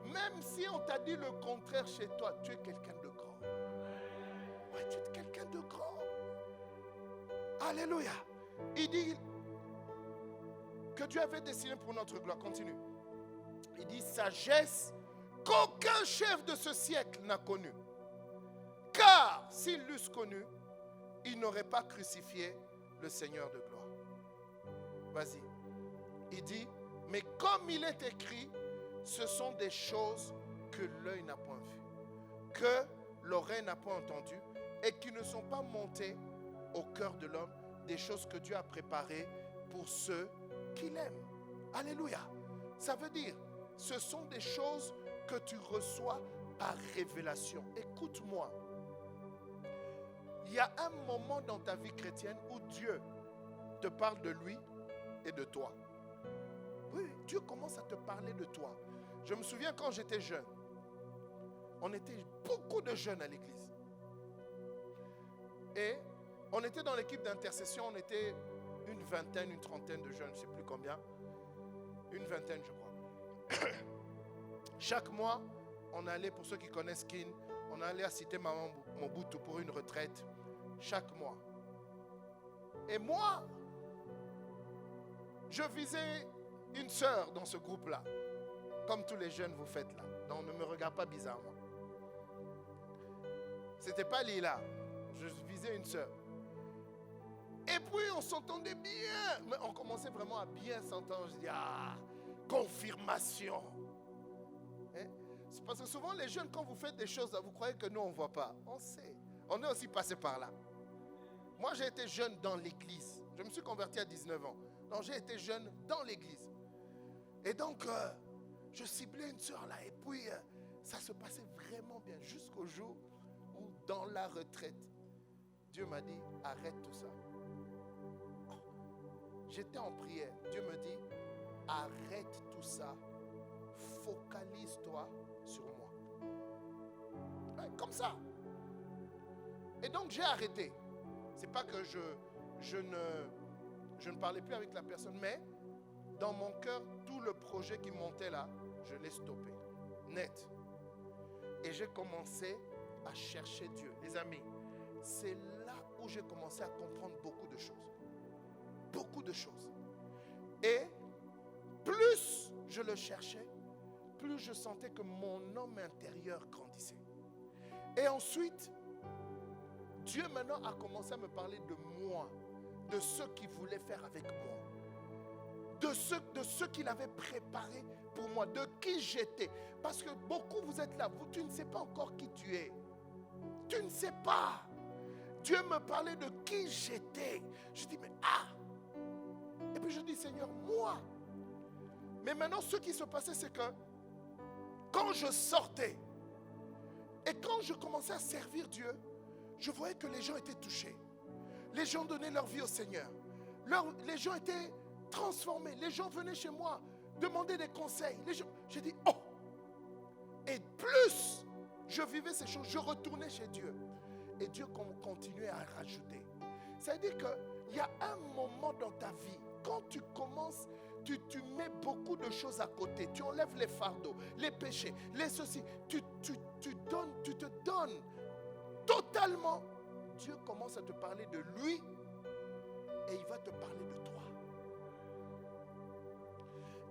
[SPEAKER 1] Même si on t'a dit le contraire chez toi, tu es quelqu'un de grand. Oui, tu es quelqu'un de grand. Alléluia. Il dit que Dieu avait destiné pour notre gloire. Continue. Il dit sagesse qu'aucun chef de ce siècle n'a connue. Car s'ils l'eussent connu, ils n'auraient pas crucifié le Seigneur de gloire. Vas-y. Il dit, mais comme il est écrit, ce sont des choses que l'œil n'a point vues, que l'oreille n'a pas entendues et qui ne sont pas montées au cœur de l'homme, des choses que Dieu a préparées pour ceux qui l'aiment. Alléluia. Ça veut dire, ce sont des choses que tu reçois par révélation. Écoute-moi. Il y a un moment dans ta vie chrétienne où Dieu te parle de lui et de toi. Oui, Dieu commence à te parler de toi. Je me souviens quand j'étais jeune, on était beaucoup de jeunes à l'église. Et on était dans l'équipe d'intercession, on était une vingtaine, une trentaine de jeunes, je ne sais plus combien. Une vingtaine, je crois. Chaque mois, on allait, pour ceux qui connaissent Kin, on allait à Cité Maman Mobutu pour une retraite. Chaque mois. Et moi, je visais une sœur dans ce groupe-là. Comme tous les jeunes vous faites là. Donc ne me regarde pas bizarrement. C'était pas Lila. Je visais une sœur. Et puis on s'entendait bien. Mais on commençait vraiment à bien s'entendre. Je dis, confirmation. Hein? C'est parce que souvent les jeunes, quand vous faites des choses, vous croyez que nous on ne voit pas. On sait. On est aussi passé par là. Moi j'ai été jeune dans l'église. Je me suis converti à 19 ans. Donc j'ai été jeune dans l'église. Et donc je ciblais une soeur là. Et puis ça se passait vraiment bien. Jusqu'au jour dans la retraite, Dieu m'a dit, arrête tout ça. J'étais en prière. Dieu me dit, arrête tout ça. Focalise-toi sur moi. Ouais, comme ça. Et donc j'ai arrêté. C'est pas que je ne parlais plus avec la personne, mais dans mon cœur, tout le projet qui montait là, je l'ai stoppé. Net. Et j'ai commencé à chercher Dieu. Les amis, c'est là où j'ai commencé à comprendre beaucoup de choses. Beaucoup de choses. Et plus je le cherchais, plus je sentais que mon homme intérieur grandissait. Et ensuite, Dieu maintenant a commencé à me parler de moi, de ce qu'il voulait faire avec moi, de ce qu'il avait préparé pour moi, de qui j'étais. Parce que beaucoup vous êtes là, tu ne sais pas encore qui tu es. Tu ne sais pas. Dieu me parlait de qui j'étais. Je dis, mais et puis je dis, Seigneur, moi. Mais maintenant, ce qui se passait, c'est que quand je sortais et quand je commençais à servir Dieu, je voyais que les gens étaient touchés. Les gens donnaient leur vie au Seigneur. Les gens étaient transformés. Les gens venaient chez moi demander des conseils. J'ai dit, oh! Et plus je vivais ces choses, je retournais chez Dieu. Et Dieu continuait à rajouter. Ça veut dire qu'il y a un moment dans ta vie, quand tu commences, tu mets beaucoup de choses à côté. Tu enlèves les fardeaux, les péchés, les ceci. Tu te donnes totalement. Dieu commence à te parler de lui et il va te parler de toi.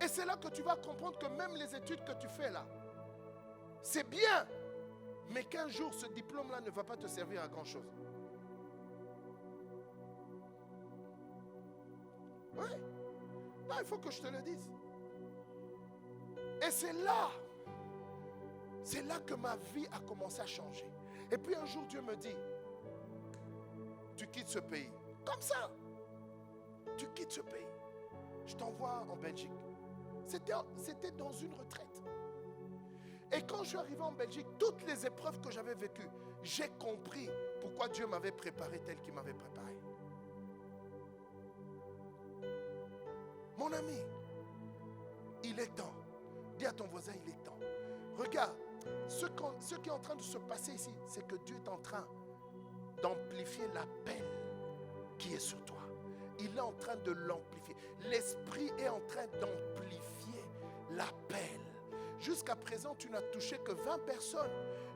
[SPEAKER 1] Et c'est là que tu vas comprendre que même les études que tu fais là, c'est bien, mais qu'un jour ce diplôme-là ne va pas te servir à grand-chose. Oui. Là, il faut que je te le dise. Et c'est là que ma vie a commencé à changer. Et puis un jour, Dieu me dit, tu quittes ce pays. Comme ça. Tu quittes ce pays. Je t'envoie en Belgique. C'était dans une retraite. Et quand je suis arrivé en Belgique, toutes les épreuves que j'avais vécues, j'ai compris pourquoi Dieu m'avait préparé tel qu'il m'avait préparé. Mon ami, il est temps. Dis à ton voisin, il est temps. Regarde, ce qui est en train de se passer ici, c'est que Dieu est en train d'amplifier l'appel qui est sur toi. Il est en train de l'amplifier. L'Esprit est en train d'amplifier l'appel. Jusqu'à présent, tu n'as touché que 20 personnes.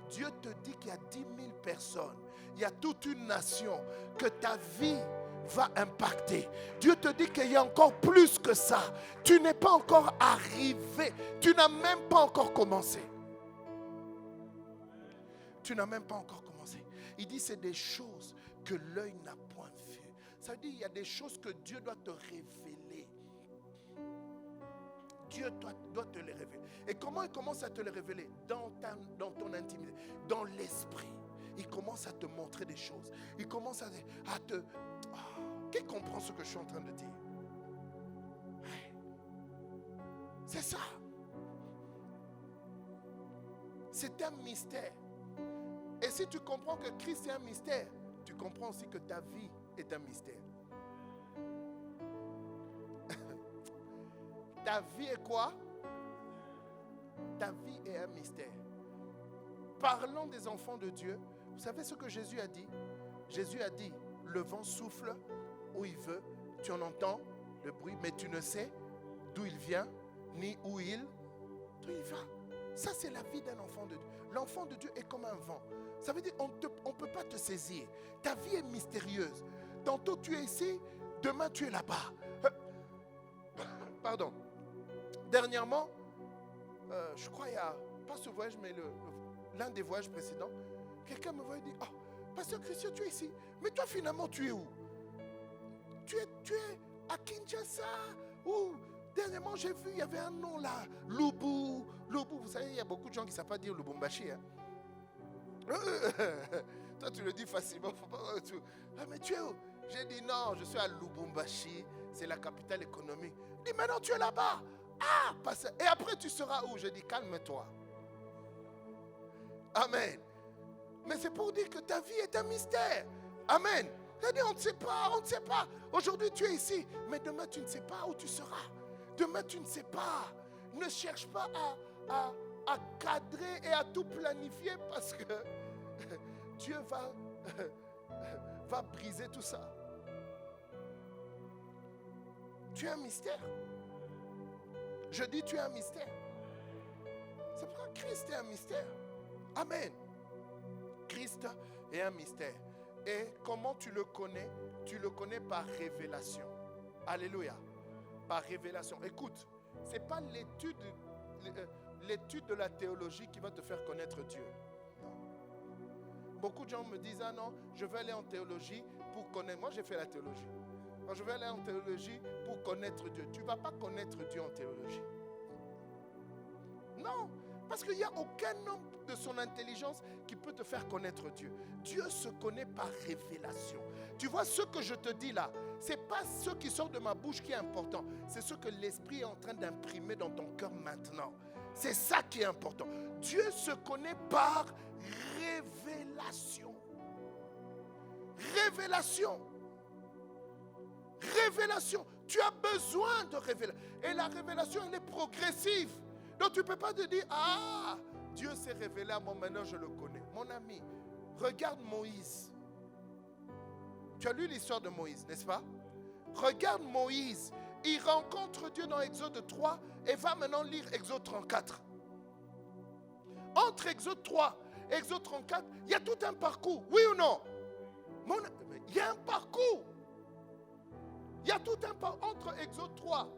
[SPEAKER 1] Dieu te dit qu'il y a 10 000 personnes. Il y a toute une nation que ta vie va impacter. Dieu te dit qu'il y a encore plus que ça. Tu n'es pas encore arrivé. Tu n'as même pas encore commencé. Tu n'as même pas encore commencé. Il dit c'est des choses que l'œil n'a point vues. Ça veut dire qu'il y a des choses que Dieu doit te révéler. Dieu doit te les révéler. Et comment il commence à te les révéler? Dans ton intimité, dans l'esprit. Il commence à te montrer des choses. Il commence à te... Qui comprend ce que je suis en train de dire? C'est ça. C'est un mystère. Et si tu comprends que Christ est un mystère, tu comprends aussi que ta vie est un mystère. Ta vie est quoi? Ta vie est un mystère. Parlons des enfants de Dieu. Vous savez ce que Jésus a dit? Jésus a dit, le vent souffle où il veut, tu en entends le bruit, mais tu ne sais d'où il vient, ni où il va. Ça, c'est la vie d'un enfant de Dieu. L'enfant de Dieu est comme un vent. Ça veut dire qu'on ne peut pas te saisir. Ta vie est mystérieuse. Tantôt tu es ici, demain tu es là-bas. Pardon. Dernièrement, je crois il y a, pas ce voyage, mais l'un des voyages précédents, quelqu'un me voit et dit, Pasteur Christian, tu es ici. Mais toi, finalement, tu es où? Tu es à Kinshasa. Ou dernièrement, j'ai vu, il y avait un nom là, Lubu. Vous savez, il y a beaucoup de gens qui ne savent pas dire Lubumbashi. Hein? Toi, tu le dis facilement. Faut pas, mais tu es où? J'ai dit non, je suis à Lubumbashi. C'est la capitale économique. Il dit, maintenant, tu es là-bas. Pasteur. Et après, tu seras où? Je dis, calme-toi. Amen. Mais c'est pour dire que ta vie est un mystère. Amen. C'est-à-dire, on ne sait pas, on ne sait pas. Aujourd'hui, tu es ici, mais demain, tu ne sais pas où tu seras. Demain, tu ne sais pas. Ne cherche pas à cadrer et à tout planifier parce que Dieu va briser tout ça. Tu es un mystère. Je dis, tu es un mystère. C'est pourquoi Christ est un mystère. Amen. Christ est un mystère. Et comment tu le connais? Tu le connais par révélation. Alléluia. Par révélation. Écoute, ce n'est pas l'étude de la théologie qui va te faire connaître Dieu. Non. Beaucoup de gens me disent, ah non, je vais aller en théologie pour connaître. Moi, j'ai fait la théologie. Alors, je vais aller en théologie pour connaître Dieu. Tu ne vas pas connaître Dieu en théologie. Non. Parce qu'il n'y a aucun homme de son intelligence qui peut te faire connaître Dieu. Dieu se connaît par révélation. Tu vois, ce que je te dis là, ce n'est pas ce qui sort de ma bouche qui est important. C'est ce que l'Esprit est en train d'imprimer dans ton cœur maintenant. C'est ça qui est important. Dieu se connaît par révélation. Révélation. Révélation. Tu as besoin de révélation. Et la révélation, elle est progressive. Donc tu ne peux pas te dire, ah, Dieu s'est révélé à moi, maintenant je le connais. Mon ami, regarde Moïse. Tu as lu l'histoire de Moïse, n'est-ce pas? Regarde Moïse. Il rencontre Dieu dans Exode 3 et va maintenant lire Exode 34. Entre Exode 3 et Exode 34, il y a tout un parcours. Oui ou non? Il y a un parcours. Il y a tout un parcours. Entre Exode 3,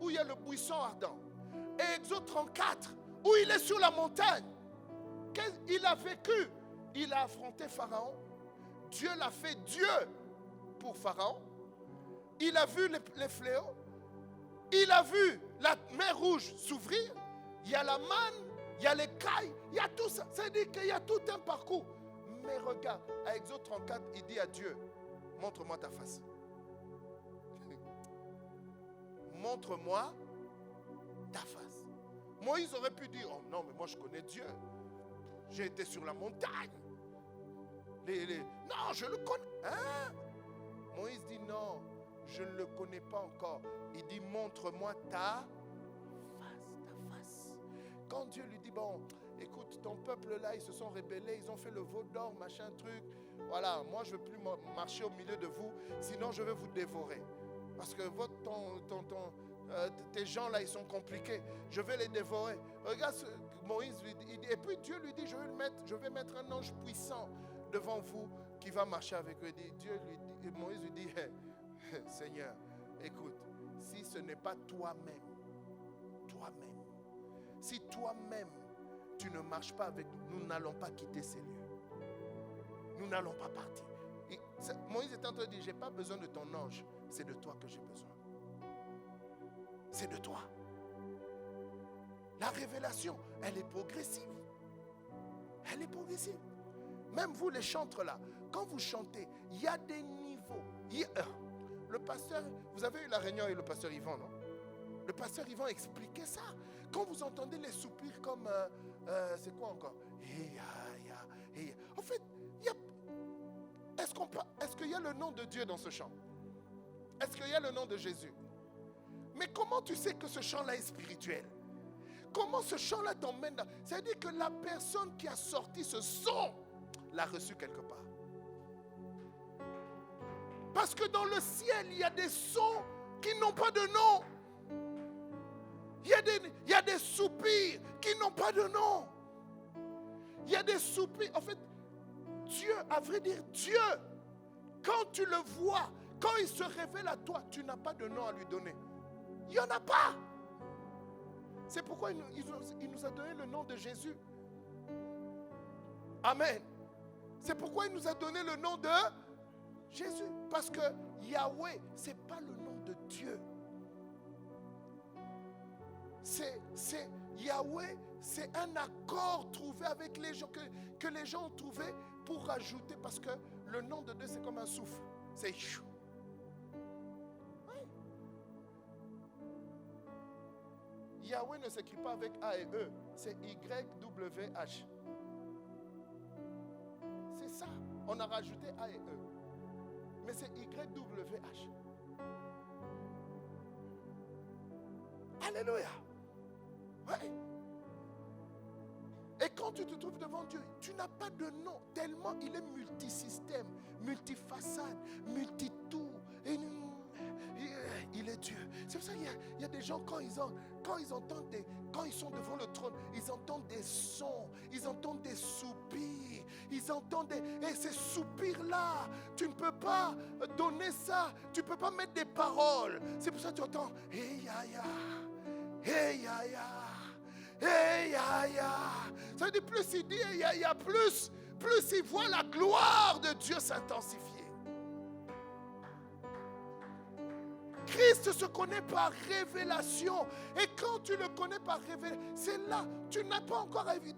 [SPEAKER 1] où il y a le buisson ardent, et Exode 34, où il est sur la montagne. Il a vécu. Il a affronté Pharaon. Dieu l'a fait Dieu pour Pharaon. Il a vu les fléaux. Il a vu la mer rouge s'ouvrir. Il y a la manne, il y a les cailles, il y a tout ça. C'est-à-dire qu'il y a tout un parcours. Mais regarde, à Exode 34, il dit à Dieu, montre-moi ta face. Montre-moi ta face. Moïse aurait pu dire, oh non, mais moi je connais Dieu. J'ai été sur la montagne. Non, je le connais. Hein? Moïse dit, non, je ne le connais pas encore. Il dit, montre-moi ta face. Quand Dieu lui dit, bon, écoute, ton peuple là, ils se sont rébellés, ils ont fait le veau d'or, machin truc. Voilà, moi je ne veux plus marcher au milieu de vous, sinon je vais vous dévorer. Parce que tes gens là, ils sont compliqués. Je vais les dévorer. Regarde ce que Moïse lui dit. Et puis Dieu lui dit, je vais mettre un ange puissant devant vous qui va marcher avec eux. Moïse lui dit, Seigneur, écoute, si ce n'est pas toi-même, si toi-même, tu ne marches pas avec nous, nous n'allons pas quitter ces lieux. Nous n'allons pas partir. Moïse est en train de dire, je n'ai pas besoin de ton ange, c'est de toi que j'ai besoin. C'est de toi. La révélation, elle est progressive. Elle est progressive. Même vous les chantres là, quand vous chantez, il y a des niveaux. Le pasteur, vous avez eu la réunion avec le pasteur Yvan, non? Le pasteur Yvan expliquait ça. Quand vous entendez les soupirs comme, c'est quoi encore? En fait, est-ce qu'il y a le nom de Dieu dans ce chant? Est-ce qu'il y a le nom de Jésus? Mais comment tu sais que ce chant-là est spirituel? Comment ce chant-là t'emmène dans... C'est-à-dire que la personne qui a sorti ce son l'a reçu quelque part. Parce que dans le ciel, il y a des sons qui n'ont pas de nom. Il y a des soupirs qui n'ont pas de nom. Il y a des soupirs. En fait, Dieu, à vrai dire, Dieu, quand tu le vois, quand il se révèle à toi, tu n'as pas de nom à lui donner. Il n'y en a pas. C'est pourquoi il nous a donné le nom de Jésus. Amen. C'est pourquoi il nous a donné le nom de Jésus. Parce que Yahweh, ce n'est pas le nom de Dieu. C'est Yahweh, c'est un accord trouvé avec les gens, que les gens ont trouvé pour rajouter. Parce que le nom de Dieu, c'est comme un souffle. C'est chou. Yahweh ne s'écrit pas avec A et E, c'est YWH. On a rajouté A et E. Mais c'est YWH. Alléluia. Ouais. Et quand tu te trouves devant Dieu, tu n'as pas de nom, tellement il est multisystème, multifacade, multitour. Il est Dieu. C'est pour ça qu'il y a des gens, quand ils sont devant le trône, ils entendent des sons, ils entendent des soupirs, ils entendent et ces soupirs-là, tu ne peux pas donner ça, tu ne peux pas mettre des paroles. C'est pour ça que tu entends hey ya ya, hey ya ya. Hey, ya, ya. Ça veut dire plus il dit hey, ya, ya, plus il voit la gloire de Dieu s'intensifier. Christ se connaît par révélation. Et quand tu le connais par révélation, c'est là, tu n'as pas encore arrivé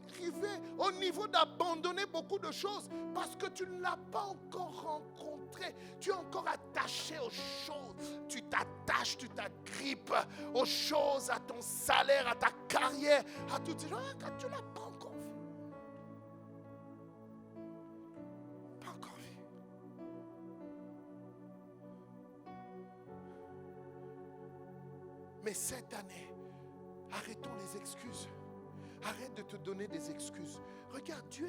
[SPEAKER 1] au niveau d'abandonner beaucoup de choses parce que tu ne l'as pas encore rencontré. Tu es encore attaché aux choses. Tu t'attaches, tu t'agrippes aux choses, à ton salaire, à ta carrière, à toutes ces choses. Quand tu ne l'as pas encore vu. Pas encore vu. Mais cette année, arrêtons les excuses. Arrête de te donner des excuses. Regarde, Dieu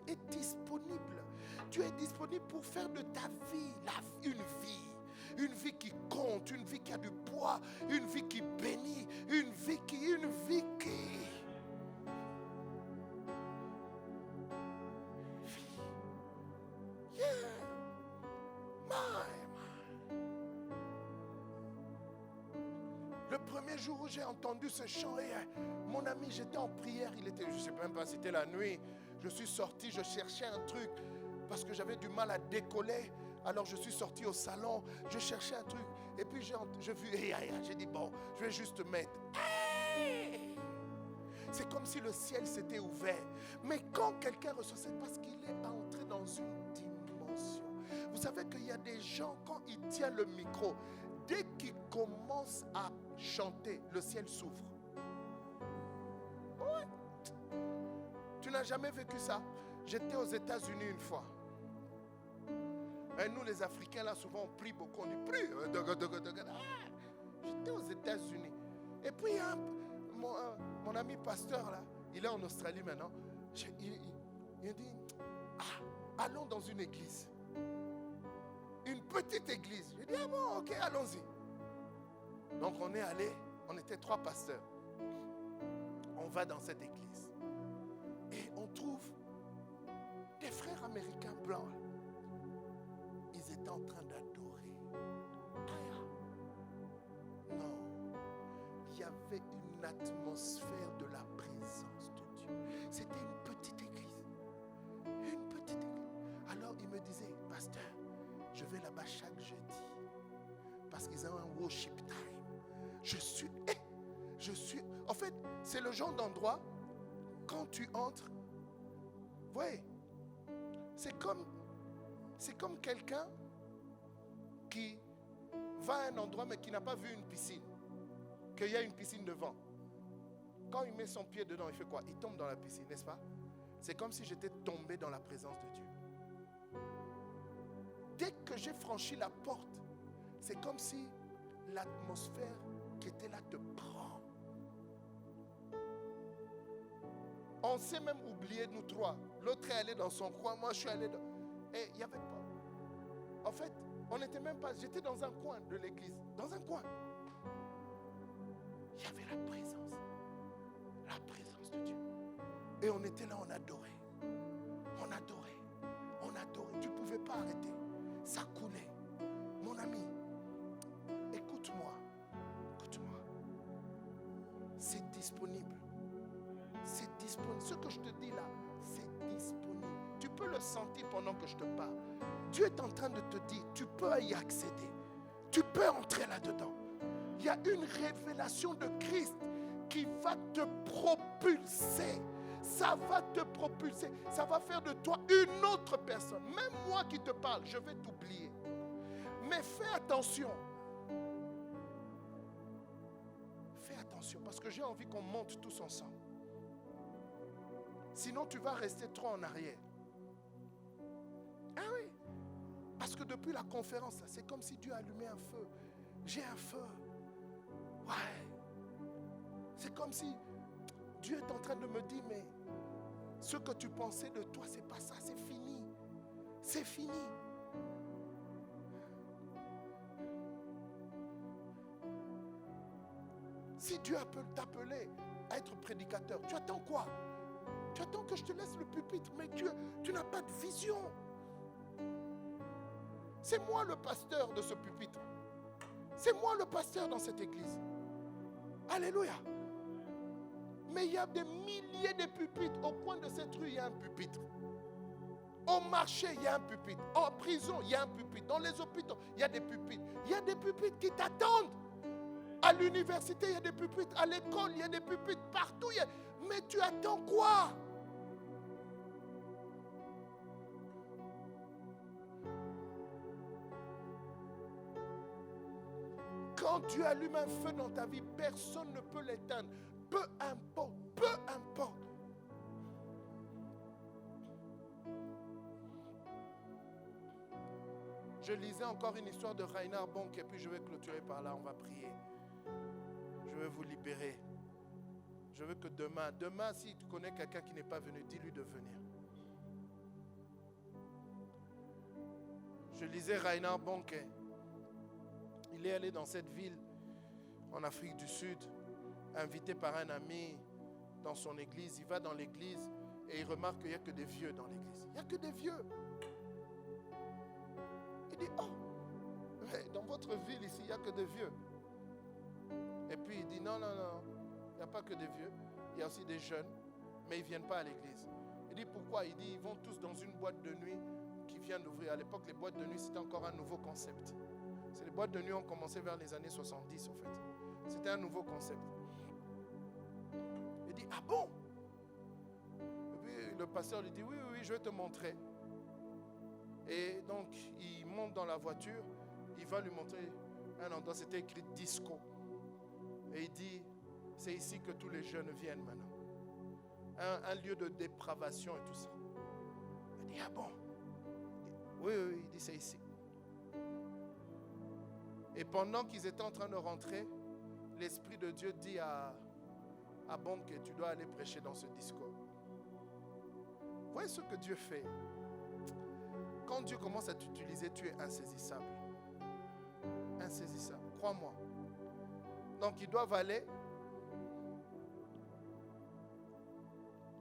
[SPEAKER 1] est disponible. Dieu est disponible pour faire de ta vie une vie qui compte, une vie qui a du poids, une vie qui bénit, une vie qui... Yeah. Le premier jour où j'ai entendu ce chant, mon ami, j'étais en prière, je ne sais même pas si c'était la nuit, je suis sorti, je cherchais un truc, parce que j'avais du mal à décoller, alors je suis sorti au salon, je cherchais un truc, et puis j'ai vu, j'ai dit bon, je vais juste mettre. C'est comme si le ciel s'était ouvert, mais quand quelqu'un reçoit, c'est parce qu'il est entré dans une dimension. Vous savez qu'il y a des gens, quand ils tiennent le micro, dès qu'ils commencent à chanter, le ciel s'ouvre. Ouais. Tu n'as jamais vécu ça? J'étais aux États-Unis une fois. Et nous, les Africains, là, souvent, on prie beaucoup. On dit, prie. J'étais aux États-Unis. Et puis, mon ami pasteur, là, il est en Australie maintenant. Il dit, allons dans une église. Une petite église. J'ai dit, ah bon, ok, allons-y. Donc on est allé, on était 3 pasteurs. On va dans cette église. Et on trouve des frères américains blancs. Ils étaient en train d'adorer. Non. Il y avait une atmosphère de la présence de Dieu. C'était une petite église. Une petite église. Alors il me disait, pasteur, je vais là-bas chaque jeudi. Parce qu'ils ont un worship time. En fait, c'est le genre d'endroit, quand tu entres, vous voyez, c'est comme quelqu'un qui va à un endroit mais qui n'a pas vu une piscine, qu'il y a une piscine devant. Quand il met son pied dedans, il fait quoi? Il tombe dans la piscine, n'est-ce pas? C'est comme si j'étais tombé dans la présence de Dieu. Dès que j'ai franchi la porte, c'est comme si l'atmosphère qui était là te prend. On s'est même oublié, nous 3. L'autre est allé dans son coin, moi je suis allé dans... Et il n'y avait pas... En fait, on n'était même pas... J'étais dans un coin de l'église. Dans un coin. Il y avait la présence. La présence de Dieu. Et on était là, on adorait. On adorait. On adorait. Tu ne pouvais pas arrêter. Ça coulait. Mon ami, écoute-moi. Écoute-moi. C'est disponible. C'est disponible. Ce que je te dis là, c'est disponible. Tu peux le sentir pendant que je te parle. Dieu est en train de te dire, tu peux y accéder. Tu peux entrer là-dedans. Il y a une révélation de Christ qui va te propulser. Ça va te propulser. Ça va faire de toi une autre personne. Même moi qui te parle, je vais t'oublier. Mais fais attention. Fais attention parce que j'ai envie qu'on monte tous ensemble. Sinon, tu vas rester trop en arrière. Parce que depuis la conférence, c'est comme si Dieu allumait un feu. J'ai un feu. Ouais. C'est comme si Dieu est en train de me dire, mais ce que tu pensais de toi, c'est pas ça, c'est fini. C'est fini. Si Dieu peut t'appeler à être prédicateur, tu attends quoi? Tu attends que je te laisse le pupitre, mais tu n'as pas de vision. C'est moi le pasteur de ce pupitre. C'est moi le pasteur dans cette église. Alléluia. Mais il y a des milliers de pupitres. Au coin de cette rue, il y a un pupitre. Au marché, il y a un pupitre. En prison, il y a un pupitre. Dans les hôpitaux, il y a des pupitres. Il y a des pupitres qui t'attendent. À l'université, il y a des pupitres. À l'école, il y a des pupitres. Partout, il y a... Mais tu attends quoi? Quand Dieu allume un feu dans ta vie, personne ne peut l'éteindre. Peu importe, peu importe. Je lisais encore une histoire de Reinhard Bonk et puis je vais clôturer par là, on va prier. Je vais vous libérer. Je veux que demain, si tu connais quelqu'un qui n'est pas venu, dis-lui de venir. Je lisais Reinhard Bonk. Il est allé dans cette ville en Afrique du Sud, invité par un ami dans son église. Il va dans l'église et il remarque qu'il n'y a que des vieux dans l'église. Il n'y a que des vieux. Il dit, oh, mais dans votre ville ici, il n'y a que des vieux. Et puis il dit, non, il n'y a pas que des vieux. Il y a aussi des jeunes, mais ils ne viennent pas à l'église. Il dit, pourquoi? Il dit, ils vont tous dans une boîte de nuit qui vient d'ouvrir. À l'époque, les boîtes de nuit, c'était encore un nouveau concept. Les boîtes de nuit ont commencé vers les années 70 en fait. C'était un nouveau concept. Il dit, ah bon? Et puis le pasteur lui dit, oui, je vais te montrer. Et donc il monte dans la voiture, il va lui montrer un endroit, c'était écrit disco. Et il dit, c'est ici que tous les jeunes viennent maintenant. Un lieu de dépravation et tout ça. Il dit, ah bon? Oui, il dit, c'est ici. Et pendant qu'ils étaient en train de rentrer, l'Esprit de Dieu dit à Bonk, tu dois aller prêcher dans ce disco. Voyez ce que Dieu fait. Quand Dieu commence à t'utiliser, tu es insaisissable. Insaisissable, crois-moi. Donc ils doivent aller.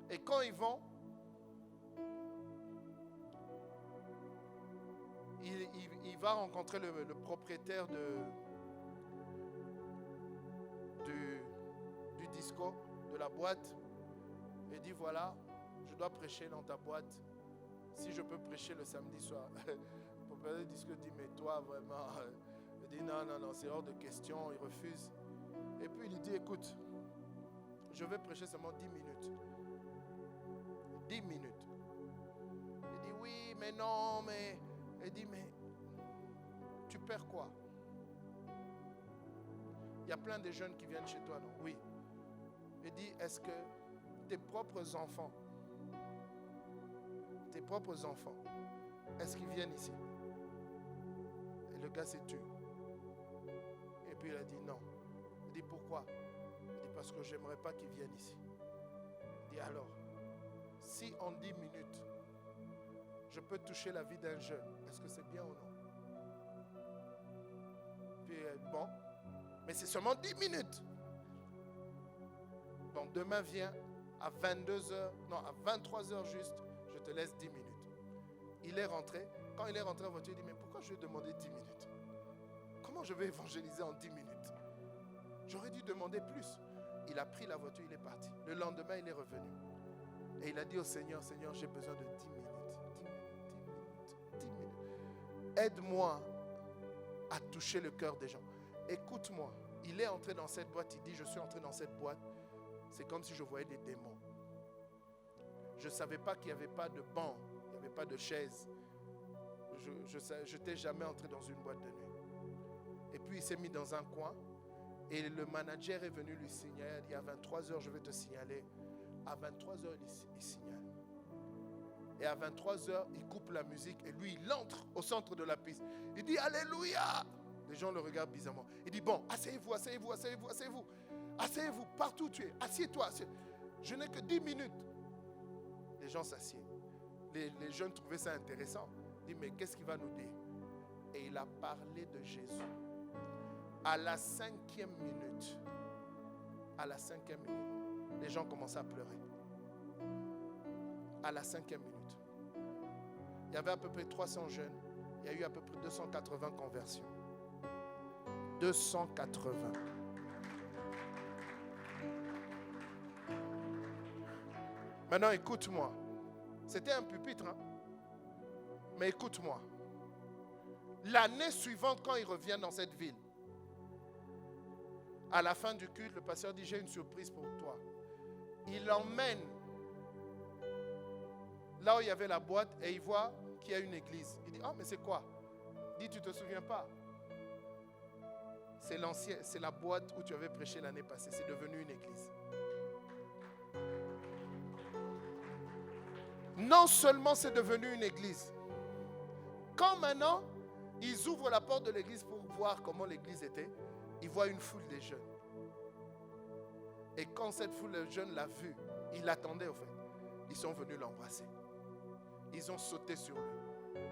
[SPEAKER 1] Et quand ils vont, il va rencontrer le propriétaire du disco, de la boîte. Et dit, voilà, je dois prêcher dans ta boîte. Si je peux prêcher le samedi soir. Le propriétaire du disco dit, mais toi vraiment... Il dit, non, c'est hors de question. Il refuse. Et puis il dit, écoute, je vais prêcher seulement 10 minutes. 10 minutes. Il dit, oui, mais non, mais... Il dit, mais tu perds quoi? Il y a plein de jeunes qui viennent chez toi, non? Oui. Il dit, est-ce que tes propres enfants, est-ce qu'ils viennent ici? Et le gars s'est tué. Et puis il a dit non. Il dit pourquoi? Il dit parce que j'aimerais pas qu'ils viennent ici. Il dit alors, si en 10 minutes, je peux toucher la vie d'un jeune, est-ce que c'est bien ou non? Puis bon, mais c'est seulement 10 minutes. Bon, demain viens à 22h, non, à 23h juste, je te laisse 10 minutes. Il est rentré. Quand il est rentré en voiture, il dit, mais pourquoi je lui ai demandé 10 minutes? Comment je vais évangéliser en 10 minutes? J'aurais dû demander plus. Il a pris la voiture, il est parti. Le lendemain, il est revenu. Et il a dit au Seigneur, Seigneur, j'ai besoin de 10 minutes. 10 minutes. Aide-moi à toucher le cœur des gens. Écoute-moi. Il est entré dans cette boîte. Il dit, je suis entré dans cette boîte. C'est comme si je voyais des démons. Je ne savais pas qu'il n'y avait pas de banc. Il n'y avait pas de chaise. Je n'étais jamais entré dans une boîte de nuit. Et puis il s'est mis dans un coin. Et le manager est venu lui signaler. Il dit, à 23h, je vais te signaler. À 23h, il signale. Et à 23h, il coupe la musique et lui, il entre au centre de la piste. Il dit Alléluia. Les gens le regardent bizarrement. Il dit bon, asseyez-vous, asseyez-vous, asseyez-vous, asseyez-vous. Asseyez-vous, partout où tu es. Assieds-toi. Je n'ai que 10 minutes. Les gens s'assiedent. Les jeunes trouvaient ça intéressant. Ils disent mais qu'est-ce qu'il va nous dire? Et il a parlé de Jésus. À la 5e minute, les gens commençaient à pleurer. À la 5e minute. Il y avait à peu près 300 jeunes. Il y a eu à peu près 280 conversions. 280. Maintenant, écoute-moi. C'était un pupitre, hein? Mais écoute-moi. L'année suivante, quand il revient dans cette ville, à la fin du culte, le pasteur dit, j'ai une surprise pour toi. Il l'emmène là où il y avait la boîte et il voit qu'il y a une église. Il dit, ah, mais c'est quoi? Il dit, tu ne te souviens pas? C'est l'ancien, c'est la boîte où tu avais prêché l'année passée. C'est devenu une église. Non seulement c'est devenu une église. Quand maintenant, ils ouvrent la porte de l'église pour voir comment l'église était, ils voient une foule de jeunes. Et quand cette foule de jeunes l'a vu, ils l'attendaient au fait. Ils sont venus l'embrasser. Ils ont sauté sur lui.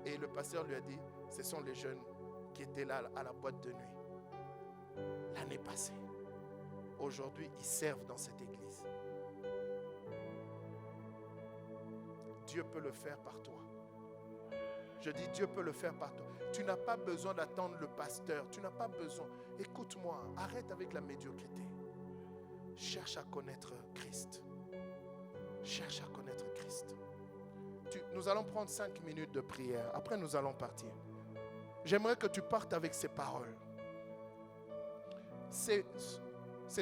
[SPEAKER 1] Et le pasteur lui a dit, ce sont les jeunes qui étaient là à la boîte de nuit l'année passée. Aujourd'hui, ils servent dans cette église. Dieu peut le faire par toi. Je dis, Dieu peut le faire par toi. Tu n'as pas besoin d'attendre le pasteur. Tu n'as pas besoin. Écoute-moi, arrête avec la médiocrité. Cherche à connaître Christ. Cherche à connaître Christ. Nous allons prendre 5 minutes de prière. Après, nous allons partir. J'aimerais que tu partes avec ces paroles. Ces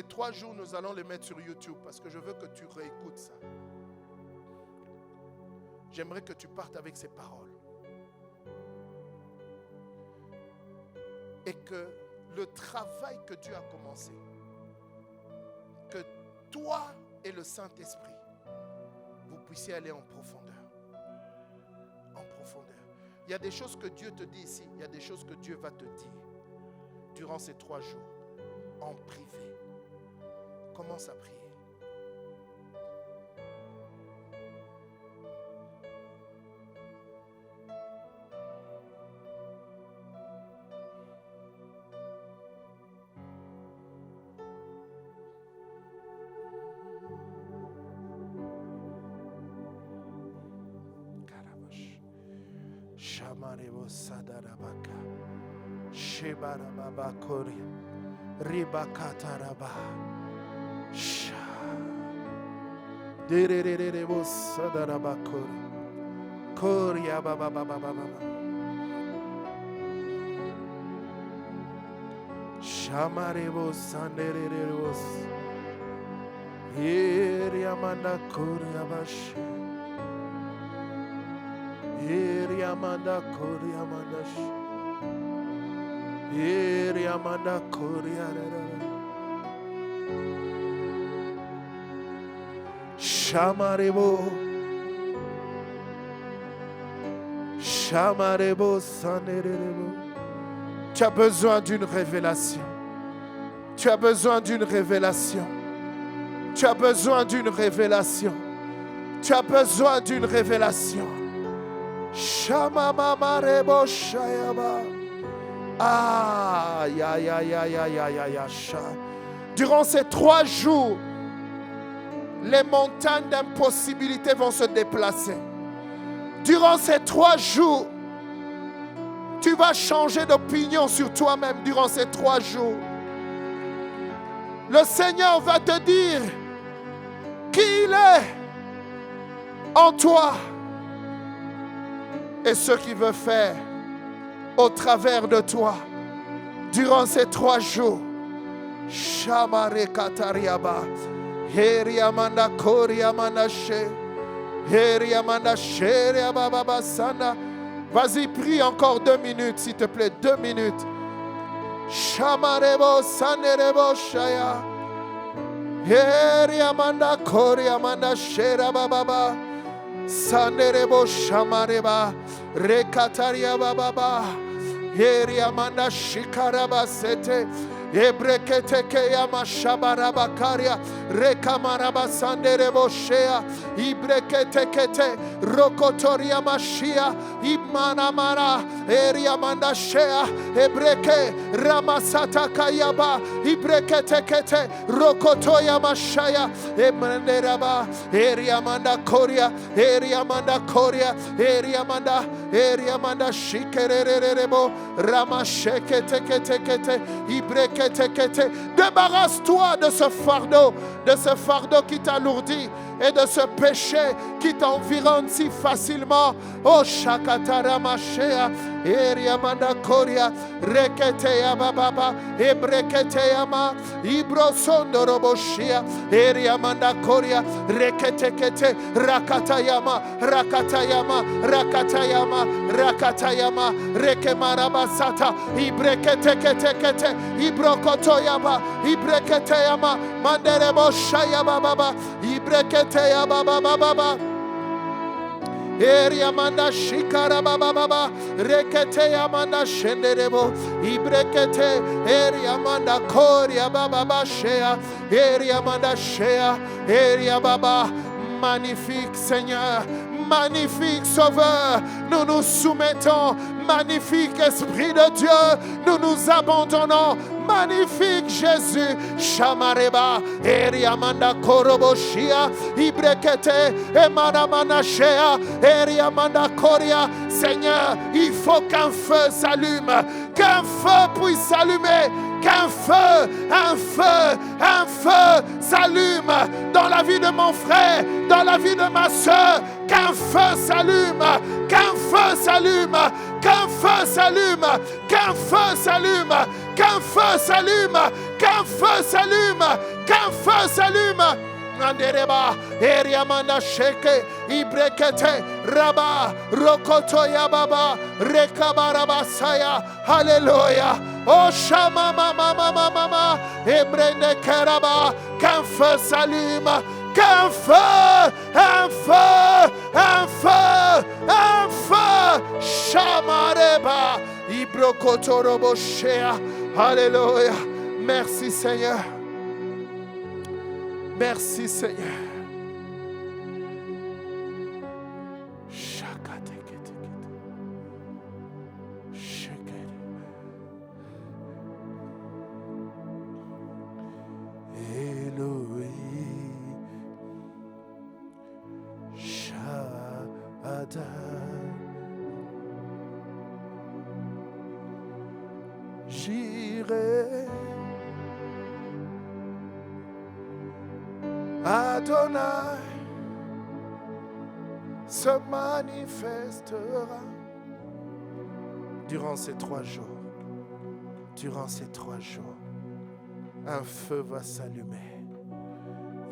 [SPEAKER 1] 3 jours, nous allons les mettre sur YouTube parce que je veux que tu réécoutes ça. J'aimerais que tu partes avec ces paroles. Et que le travail que Dieu a commencé, que toi et le Saint-Esprit, vous puissiez aller en profondeur. En profondeur. Il y a des choses que Dieu te dit ici. Il y a des choses que Dieu va te dire durant ces 3 jours. En privé. Commence à prier. Shamarebo sadarabaka. Shebarababakori. Ribakataraba. Sha. Derererebo sadarabakori. Koria babababababa. Shamarebo sandererebos. Iriamanda koria bashi. Iriamanda koria mandash. Iriamanda koria rara. Shamarebo. Shamarebo sanderebo. Tu as besoin d'une révélation. Tu as besoin d'une révélation. Tu as besoin d'une révélation. Tu as besoin d'une révélation. Shamamamarebo shayaba. Ah, ya, ya, ya, ya, ya, ya, ya, sha. Durant ces 3 jours, les montagnes d'impossibilité vont se déplacer. Durant ces 3 jours, tu vas changer d'opinion sur toi-même durant ces 3 jours. Le Seigneur va te dire qui il est en toi et ce qu'il veut faire au travers de toi durant ces 3 jours. Shamare katariaba. Heriamanda koriamanda she. Heriamanda sheriaba babasana. Vas-y, prie encore 2 minutes, s'il te plaît, 2 minutes. Shamarebo sanerebo shaya. Heriamanda koriamanda shera bababa. Sanderebo shamareba. Rekataria bababa. Yeriamanda shikaraba sete. Ebrekete keyama shabarabakaria. Rekamaraba sanderebo shea. Ibrekete kete. Rokotoria mashia. Imanamara. Eriamanda shea. Ebreke. Ramasata kayaba. Ibrekete kete. Rokotoya mashaya. Emanderaba. Eriamanda koria. Eriamanda koria. Eriamanda shikererebo. Ramashekete kete kete. Ibrekete kete. Débarrasse-toi de ce fardeau qui t'alourdit et de ce péché qui t'environne si facilement. Oh Shakatara Mashea, Eriamanda Koria, Reketea Bababa, Ebreketeama, Ibrosondo Roboshia, Eriamanda Koria, Reketekete, Rakatayama, Rekemarabasata, Ibreketekete, Ibrokotoyama, Ibreketeama, Manderebo Shaya Baba, Ibreketea Baba. Eriamanda shikara baba rekete amanda shenderebo ibrekete eriamanda koria baba shea eriamanda shea eriababa. Magnifique Seigneur, magnifique Sauveur, nous nous soumettons. Magnifique Esprit de Dieu, nous nous abandonnons. Magnifique Jésus, Shamareba, Eriamanda Koroboshia, Ibrekete, Emanamanashea, Eriamanda Koria. Seigneur, il faut qu'un feu s'allume, qu'un feu puisse s'allumer, qu'un feu s'allume dans la vie de mon frère, dans la vie de ma soeur, qu'un feu s'allume, qu'un feu s'allume, qu'un feu s'allume, qu'un feu s'allume, qu'un feu s'allume, qu'un feu s'allume, qu'un feu s'allume. Nandereba, Eriamanda Sheke, Ibrekete, Raba, Rokotoya Baba, Rekabarabasaya, Alléluia. Oh Shama Mama, Ebrene Keraba, qu'un feu s'allume, qu'un feu, Shamareba, Ibrokotoroboshea. Alléluia. Merci Seigneur. Merci Seigneur. Elohim Shaddai. J'irai Adonai se manifestera durant ces 3 jours. Durant ces 3 jours, un feu va s'allumer.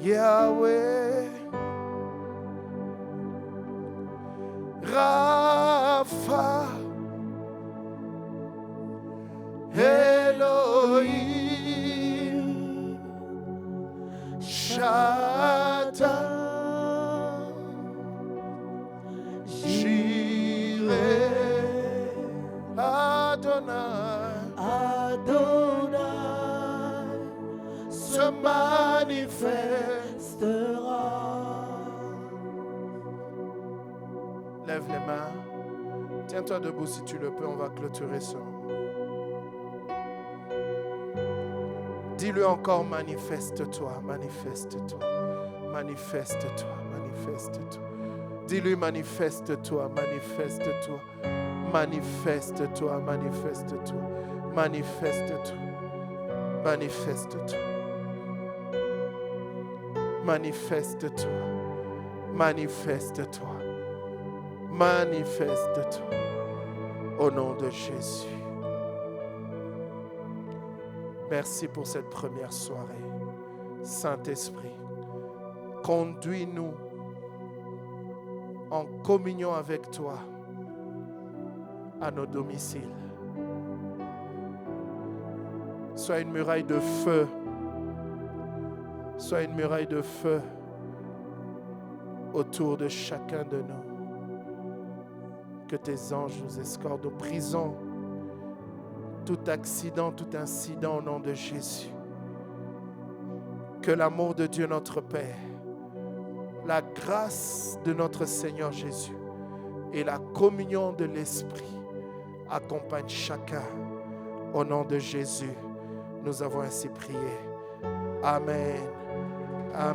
[SPEAKER 1] Yahweh, Rapha, Elohim, Shaddai, Jireh, Adonai, se manifestera. Lève les mains. Tiens-toi debout si tu le peux. On va clôturer ce moment. Dis-le encore, manifeste-toi, manifeste-toi, manifeste-toi, manifeste-toi. Dis-lui, manifeste-toi, manifeste-toi, manifeste-toi, manifeste-toi, manifeste-toi, manifeste-toi, manifeste-toi, manifeste-toi, manifeste-toi, au nom de Jésus. Merci pour cette première soirée. Saint-Esprit, conduis-nous en communion avec toi à nos domiciles. Sois une muraille de feu. Sois une muraille de feu autour de chacun de nous. Que tes anges nous escortent. Nous brisons tout accident, tout incident au nom de Jésus. Que l'amour de Dieu notre Père, la grâce de notre Seigneur Jésus et la communion de l'Esprit accompagnent chacun. Au nom de Jésus, nous avons ainsi prié. Amen.